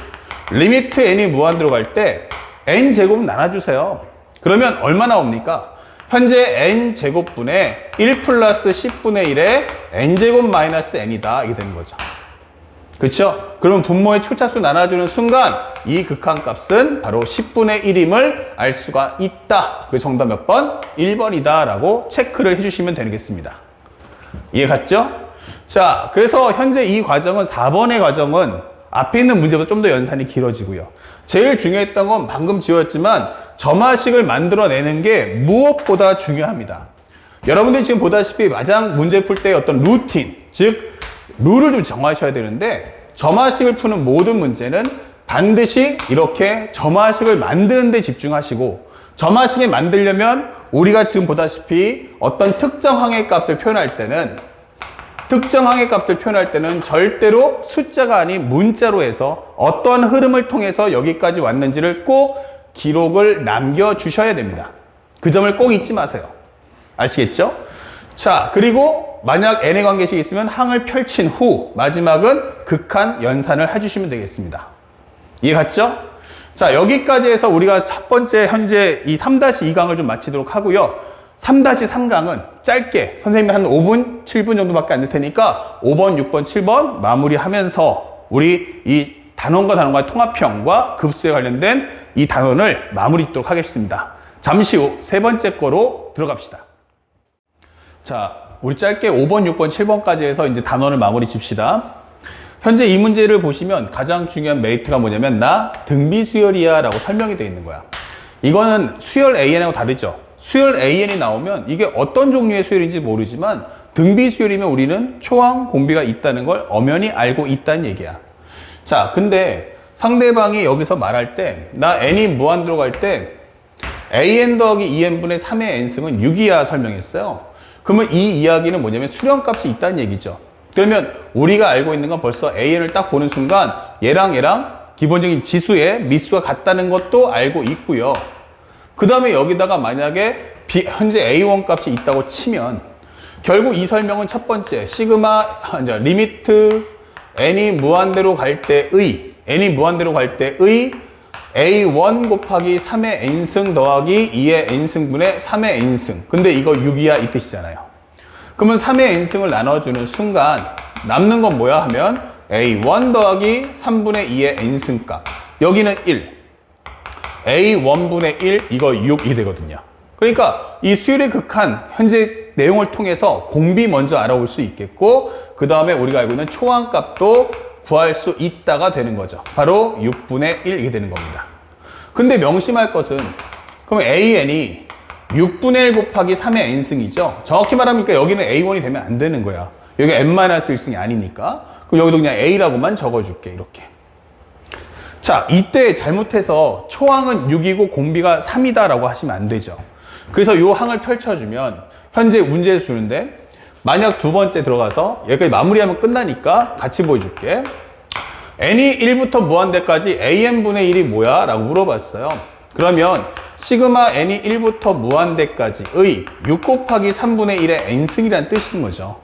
리미트 n이 무한대로 갈 때 n제곱 나눠주세요. 그러면 얼마 나옵니까? 현재 n제곱분의 1 플러스 10분의 1의 n제곱 마이너스 n이다. 이게 되는 거죠. 그렇죠? 그러면 분모의 초차수 나눠주는 순간 이 극한값은 바로 10분의 1임을 알 수가 있다. 그 정답 몇 번? 1번이다 라고 체크를 해주시면 되겠습니다. 이해 갔죠? 자, 그래서 현재 이 과정은 4번의 과정은 앞에 있는 문제보다 좀 더 연산이 길어지고요. 제일 중요했던 건 방금 지웠지만 점화식을 만들어내는 게 무엇보다 중요합니다. 여러분들이 지금 보다시피 가장 문제 풀 때 어떤 루틴, 즉 룰을 좀 정하셔야 되는데 점화식을 푸는 모든 문제는 반드시 이렇게 점화식을 만드는 데 집중하시고 점화식을 만들려면 우리가 지금 보다시피 어떤 특정 항해값을 표현할 때는 절대로 숫자가 아닌 문자로 해서 어떤 흐름을 통해서 여기까지 왔는지를 꼭 기록을 남겨주셔야 됩니다. 그 점을 꼭 잊지 마세요. 아시겠죠? 자, 그리고 만약 n의 관계식이 있으면 항을 펼친 후 마지막은 극한 연산을 해주시면 되겠습니다. 이해 갔죠? 자, 여기까지 해서 우리가 첫 번째 현재 이 3-2강을 좀 마치도록 하고요. 3-3강은 짧게 선생님이 한 5분, 7분 정도밖에 안 될 테니까 5번, 6번, 7번 마무리하면서 우리 이 단원과 단원과의 통합형과 급수에 관련된 이 단원을 마무리 짓도록 하겠습니다. 잠시 후 세 번째 거로 들어갑시다. 자, 우리 짧게 5번, 6번, 7번까지 해서 이제 단원을 마무리 칩시다. 현재 이 문제를 보시면 가장 중요한 메리트가 뭐냐면 나 등비 수열이야 라고 설명이 되어 있는 거야. 이거는 수열 AN하고 다르죠. 수열 AN이 나오면 이게 어떤 종류의 수열인지 모르지만 등비 수열이면 우리는 초항 공비가 있다는 걸 엄연히 알고 있다는 얘기야. 자, 근데 상대방이 여기서 말할 때 나 n이 무한대로 갈 때 an 더하기 2n분의 3의 n승은 6이야 설명했어요. 그러면 이 이야기는 뭐냐면 수렴값이 있다는 얘기죠. 그러면 우리가 알고 있는 건 벌써 an을 딱 보는 순간 얘랑 기본적인 지수의 미수가 같다는 것도 알고 있고요. 그 다음에 여기다가 만약에 현재 A1 값이 있다고 치면 결국 이 설명은 첫 번째 시그마 리미트 n이 무한대로 갈 때의 A1 곱하기 3의 n승 더하기 2의 n승분의 3의 n승. 근데 이거 6이야 이 뜻이잖아요. 그러면 3의 n승을 나눠주는 순간 남는 건 뭐야 하면 A1 더하기 3분의 2의 n승값. 여기는 1. A1분의 1 이거 6이 되거든요. 그러니까 이 수열의 극한 현재 내용을 통해서 공비 먼저 알아올 수 있겠고 그 다음에 우리가 알고 있는 초항값도 구할 수 있다가 되는 거죠. 바로 6분의 1 이게 되는 겁니다. 근데 명심할 것은 그럼 AN이 6분의 1 곱하기 3의 n승이죠. 정확히 말하면 여기는 A1이 되면 안 되는 거야. 여기 n-1승이 아니니까. 그럼 여기도 그냥 A라고만 적어줄게. 이렇게. 자, 이때 잘못해서 초항은 6이고 공비가 3이다 라고 하시면 안 되죠. 그래서 이 항을 펼쳐주면 현재 문제에서 주는데 만약 두 번째 들어가서 여기까지 마무리하면 끝나니까 같이 보여줄게. n이 1부터 무한대까지 an분의 1이 뭐야? 라고 물어봤어요. 그러면 시그마 n이 1부터 무한대까지의 6 곱하기 3분의 1의 n승이라는 뜻인 거죠.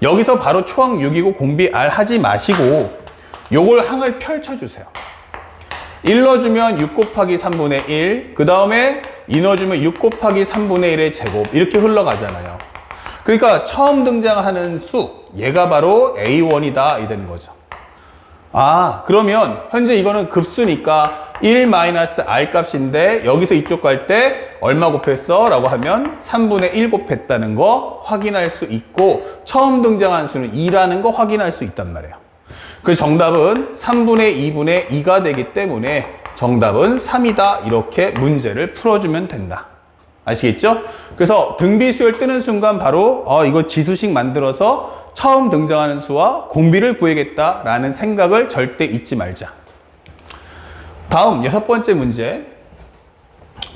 여기서 바로 초항 6이고 공비 R 하지 마시고 요걸 항을 펼쳐주세요. 1 넣어주면 6 곱하기 3분의 1, 그 다음에 2 넣어주면 6 곱하기 3분의 1의 제곱 이렇게 흘러가잖아요. 그러니까 처음 등장하는 수, 얘가 바로 A1이다 이 되는 거죠. 아, 그러면 현재 이거는 급수니까 1-R 값인데 여기서 이쪽 갈 때 얼마 곱했어? 라고 하면 3분의 1 곱했다는 거 확인할 수 있고 처음 등장한 수는 2라는 거 확인할 수 있단 말이에요. 그래서 정답은 3분의 2분의 2가 되기 때문에 정답은 3이다 이렇게 문제를 풀어주면 된다. 아시겠죠? 그래서 등비수열 뜨는 순간 바로 이거 지수식 만들어서 처음 등장하는 수와 공비를 구해야겠다라는 생각을 절대 잊지 말자. 다음 6번째 문제.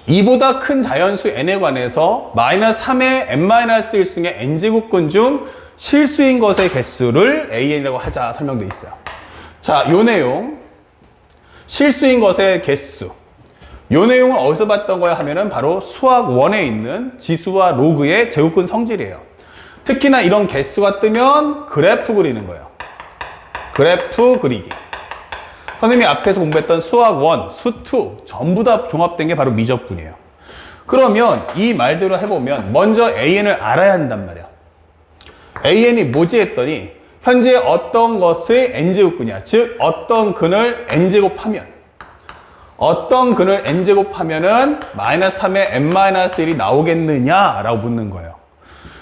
이보다 큰 자연수 n에 관해서 마이너스 3의 n-1승의 n제곱근 중 실수인 것의 개수를 an이라고 하자 설명되어 있어요. 자, 요 내용 실수인 것의 개수 요 내용을 어디서 봤던 거야 하면은 바로 수학 1에 있는 지수와 로그의 제곱근 성질이에요. 특히나 이런 개수가 뜨면 그래프 그리는 거예요. 그래프 그리기. 선생님이 앞에서 공부했던 수학 1, 수 2 전부 다 종합된 게 바로 미적분이에요. 그러면 이 말대로 해보면 먼저 AN을 알아야 한단 말이야. AN이 뭐지 했더니 현재 어떤 것의 n제곱근이야. 즉 어떤 근을 n제곱하면 n제곱하면은 마이너스 3의 n-1이 나오겠느냐라고 묻는 거예요.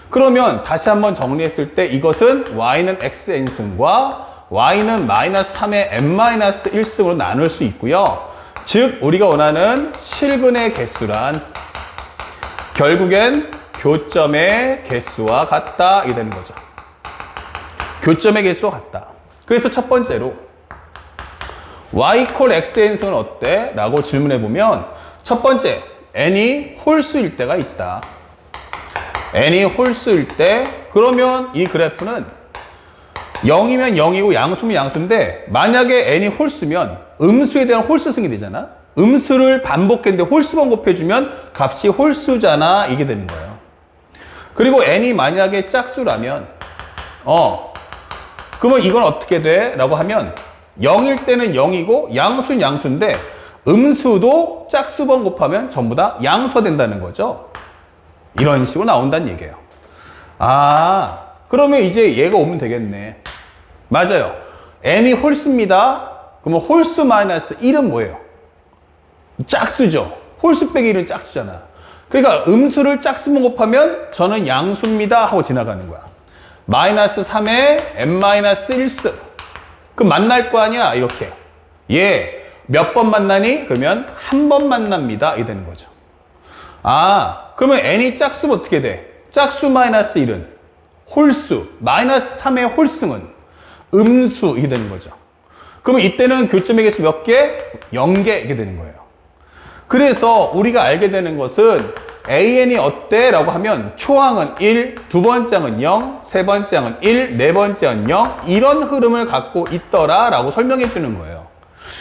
그러면 다시 한번 정리했을 때 이것은 y는 xn승과 y는 마이너스 3의 n-1승으로 나눌 수 있고요. 즉 우리가 원하는 실근의 개수란 결국엔 교점의 개수와 같다 이게 되는 거죠. 교점의 개수와 같다. 그래서 첫 번째로 y 콜 xn승은 어때? 라고 질문해 보면 첫 번째 n이 홀수일 때가 있다. n이 홀수일 때 그러면 이 그래프는 0이면 0이고 양수면 양수인데 만약에 n이 홀수면 음수에 대한 홀수승이 되잖아. 음수를 반복했는데 홀수만 곱해주면 값이 홀수잖아. 이게 되는 거예요. 그리고 n이 만약에 짝수라면 그러면 이건 어떻게 돼? 라고 하면 0일 때는 0이고 양수는 양수인데 음수도 짝수번 곱하면 전부 다 양수가 된다는 거죠. 이런 식으로 나온다는 얘기예요. 아, 그러면 이제 얘가 오면 되겠네. 맞아요. n이 홀수입니다. 그러면 홀수 마이너스 1은 뭐예요? 짝수죠. 홀수 빼기 1은 짝수잖아. 그러니까 음수를 짝수번 곱하면 저는 양수입니다 하고 지나가는 거야. 마이너스 3의 n-1승. 그럼 만날 거 아니야? 이렇게. 얘 몇 번 만나니? 그러면 한 번 만납니다. 이게 되는 거죠. 아, 그러면 n이 짝수면 어떻게 돼? 짝수 마이너스 1은 홀수, 마이너스 3의 홀승은 음수 이게 되는 거죠. 그러면 이때는 교점의 개수 몇 개? 0개 이게 되는 거예요. 그래서 우리가 알게 되는 것은 AN이 어때? 라고 하면 초항은 1, 두 번째 항은 0, 세 번째 항은 1, 네 번째 항은 0 이런 흐름을 갖고 있더라 라고 설명해 주는 거예요.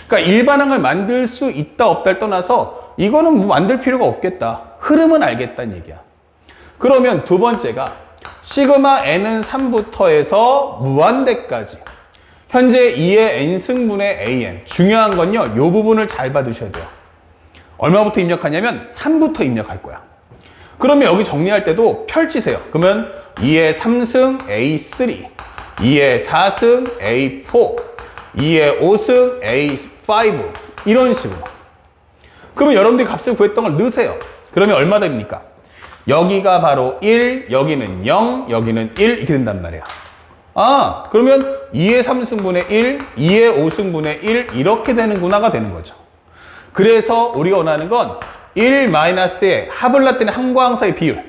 그러니까 일반항을 만들 수 있다 없다를 떠나서 이거는 뭐 만들 필요가 없겠다. 흐름은 알겠다는 얘기야. 그러면 두 번째가 시그마 n은 3부터 해서 무한대까지 현재 2의 n승분의 an 중요한 건요 이 부분을 잘 봐두셔야 돼요. 얼마부터 입력하냐면 3부터 입력할 거야. 그러면 여기 정리할 때도 펼치세요. 그러면 2의 3승 A3, 2의 4승 A4, 2의 5승 A5 이런 식으로. 그러면 여러분들이 값을 구했던 걸 넣으세요. 그러면 얼마 됩니까? 여기가 바로 1, 여기는 0, 여기는 1 이렇게 된단 말이야. 아, 그러면 2의 3승분의 1, 2의 5승분의 1 이렇게 되는구나가 되는 거죠. 그래서 우리가 원하는 건 1-의 합을 놨더니 항과 항사의 비율,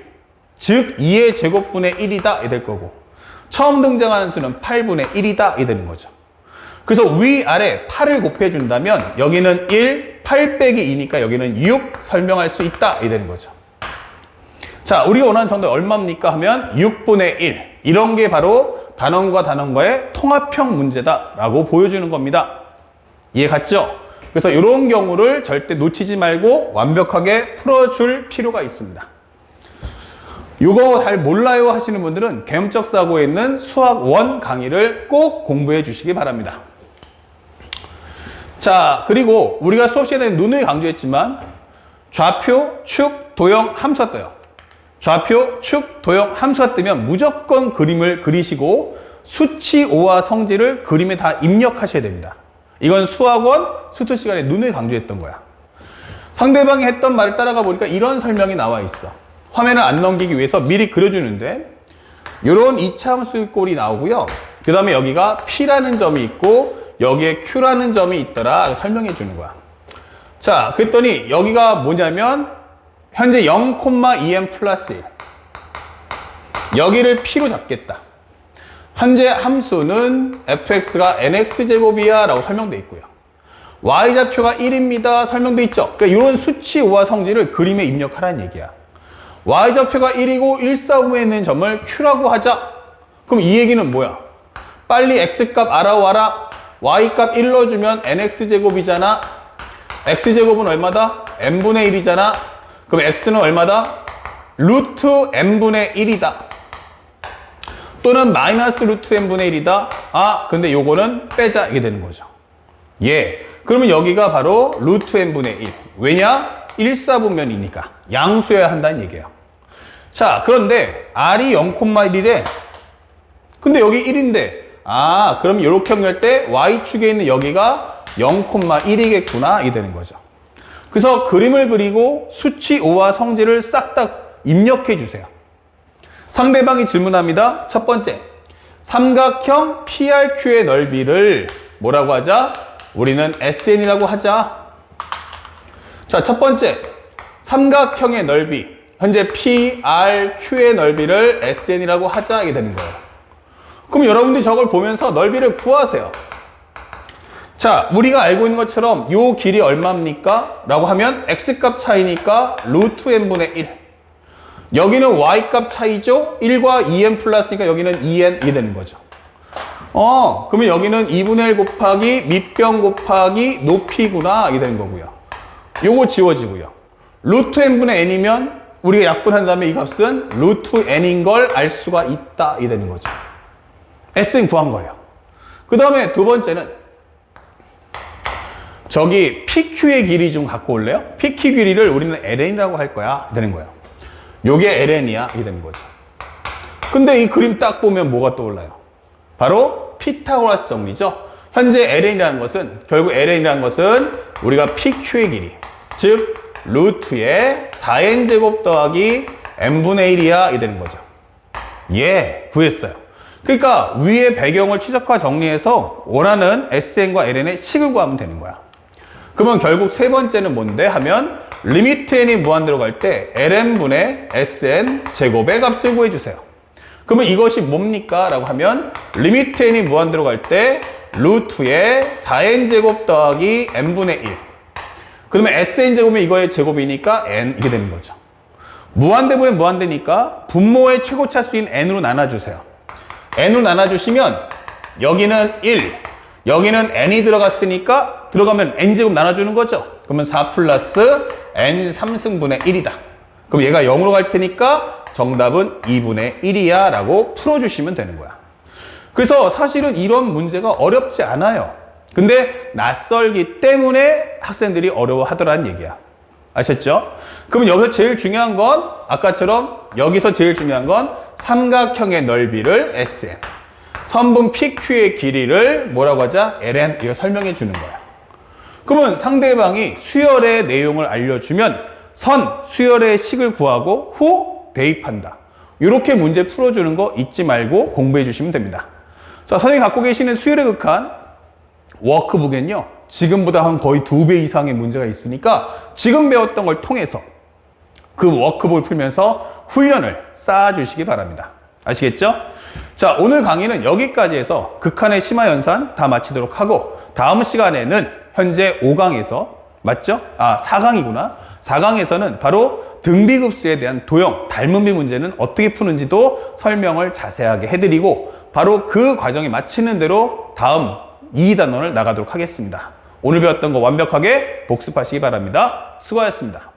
즉 2의 제곱분의 1이다 이 될 거고 처음 등장하는 수는 8분의 1이다 이 되는 거죠. 그래서 위아래 8을 곱해준다면 여기는 1, 8 빼기 2니까 여기는 6 설명할 수 있다 이 되는 거죠. 자, 우리가 원하는 정답이 얼마입니까 하면 6분의 1 이런 게 바로 단원과 단원과의 통합형 문제다라고 보여주는 겁니다. 이해 갔죠? 그래서 이런 경우를 절대 놓치지 말고 완벽하게 풀어줄 필요가 있습니다. 이거 잘 몰라요 하시는 분들은 개념적 사고에 있는 수학 1 강의를 꼭 공부해 주시기 바랍니다. 자, 그리고 우리가 수업 시간에 누누이 강조했지만 좌표, 축, 도형, 함수가 떠요. 좌표, 축, 도형, 함수가 뜨면 무조건 그림을 그리시고 수치5와 성질을 그림에 다 입력하셔야 됩니다. 이건 수학원 수투 시간에 누누이 강조했던 거야. 상대방이 했던 말을 따라가 보니까 이런 설명이 나와 있어. 화면을 안 넘기기 위해서 미리 그려주는데 이런 이차함수의 꼴이 나오고요. 그 다음에 여기가 P라는 점이 있고 여기에 Q라는 점이 있더라 설명해 주는 거야. 자, 그랬더니 여기가 뭐냐면 현재 0,2m 플러스 1 여기를 P로 잡겠다. 현재 함수는 fx가 nx제곱이야 라고 설명되어 있고요. y좌표가 1입니다 설명되어 있죠. 그러니까 이런 수치 5와 성질을 그림에 입력하라는 얘기야. y좌표가 1이고 1,4,5에 있는 점을 q라고 하자. 그럼 이 얘기는 뭐야? 빨리 x값 알아와라. y값 1 넣어주면 nx제곱이잖아. x제곱은 얼마다? n분의 1이잖아. 그럼 x는 얼마다? 루트 n분의 1이다. 또는 마이너스 루트 n분의 1이다. 아, 근데 요거는 빼자. 이게 되는 거죠. 예. 그러면 여기가 바로 루트 n분의 1. 왜냐? 1사분면이니까 양수여야 한다는 얘기예요. 자, 그런데 R이 0,1이래. 근데 여기 1인데, 그럼 이렇게 정리할 때 Y축에 있는 여기가 0,1이겠구나. 이게 되는 거죠. 그래서 그림을 그리고 수치 5와 성질을 싹 다 입력해 주세요. 상대방이 질문합니다. 첫 번째, 삼각형 PRQ의 넓이를 뭐라고 하자? 우리는 SN이라고 하자. 자, 첫 번째, 삼각형의 넓이, 현재 PRQ의 넓이를 SN이라고 하자. 이게 되는 거예요. 그럼 여러분들이 저걸 보면서 넓이를 구하세요. 자, 우리가 알고 있는 것처럼 요 길이 얼마입니까? 라고 하면 X값 차이니까 루트 n분의 1. 여기는 Y값 차이죠? 1과 2n 플러스니까 여기는 2n 이게 되는 거죠. 그러면 여기는 2분의 1 곱하기 밑변 곱하기 높이구나 이게 되는 거고요. 요거 지워지고요. 루트 n분의 n이면 우리가 약분한 다음에 이 값은 루트 n인 걸 알 수가 있다 이게 되는 거죠. S는 구한 거예요. 그 다음에 두 번째는 저기 PQ의 길이 좀 갖고 올래요? PQ 길이를 우리는 LN이라고 할 거야 되는 거예요. 요게 LN이야 이게 되는 거죠. 근데 이 그림 딱 보면 뭐가 떠올라요? 바로 피타고라스 정리죠. 현재 LN이라는 것은 결국 LN이라는 것은 우리가 PQ의 길이 즉 루트의 4n제곱 더하기 n분의 1이야 이게 되는 거죠. 예, 구했어요. 그러니까 위의 배경을 최적화 정리해서 원하는 SN과 LN의 식을 구하면 되는 거야. 그러면 결국 세 번째는 뭔데 하면 리미트 n이 무한대로 갈 때 ln분의 sn 제곱의 값을 구해주세요. 그러면 이것이 뭡니까? 라고 하면 리미트 n이 무한대로 갈 때 루트의 4n 제곱 더하기 n분의 1. 그러면 sn 제곱은 이거의 제곱이니까 n 이게 되는 거죠. 무한대분의 무한대니까 분모의 최고 차수인 n으로 나눠주세요. n으로 나눠주시면 여기는 1, 여기는 n이 들어갔으니까 들어가면 n제곱 나눠주는 거죠. 그러면 4 플러스 n 3승분의 1이다. 그럼 얘가 0으로 갈 테니까 정답은 2분의 1이야 라고 풀어주시면 되는 거야. 그래서 사실은 이런 문제가 어렵지 않아요. 근데 낯설기 때문에 학생들이 어려워하더라는 얘기야. 아셨죠? 그러면 여기서 제일 중요한 건 아까처럼 여기서 제일 중요한 건 삼각형의 넓이를 SN, 선분 PQ의 길이를 뭐라고 하자? LN 이거 설명해 주는 거야. 그러면 상대방이 수열의 내용을 알려주면 수열의 식을 구하고 후 대입한다. 이렇게 문제 풀어주는 거 잊지 말고 공부해 주시면 됩니다. 자, 선생님이 갖고 계시는 수열의 극한 워크북엔요. 지금보다 한 거의 2배 이상의 문제가 있으니까 지금 배웠던 걸 통해서 그 워크북을 풀면서 훈련을 쌓아주시기 바랍니다. 아시겠죠? 자, 오늘 강의는 여기까지 해서 극한의 심화연산 다 마치도록 하고 다음 시간에는 현재 5강에서 맞죠? 4강이구나. 4강에서는 바로 등비급수에 대한 도형, 닮은비 문제는 어떻게 푸는지도 설명을 자세하게 해드리고 바로 그 과정에 마치는 대로 다음 2단원을 나가도록 하겠습니다. 오늘 배웠던 거 완벽하게 복습하시기 바랍니다. 수고하셨습니다.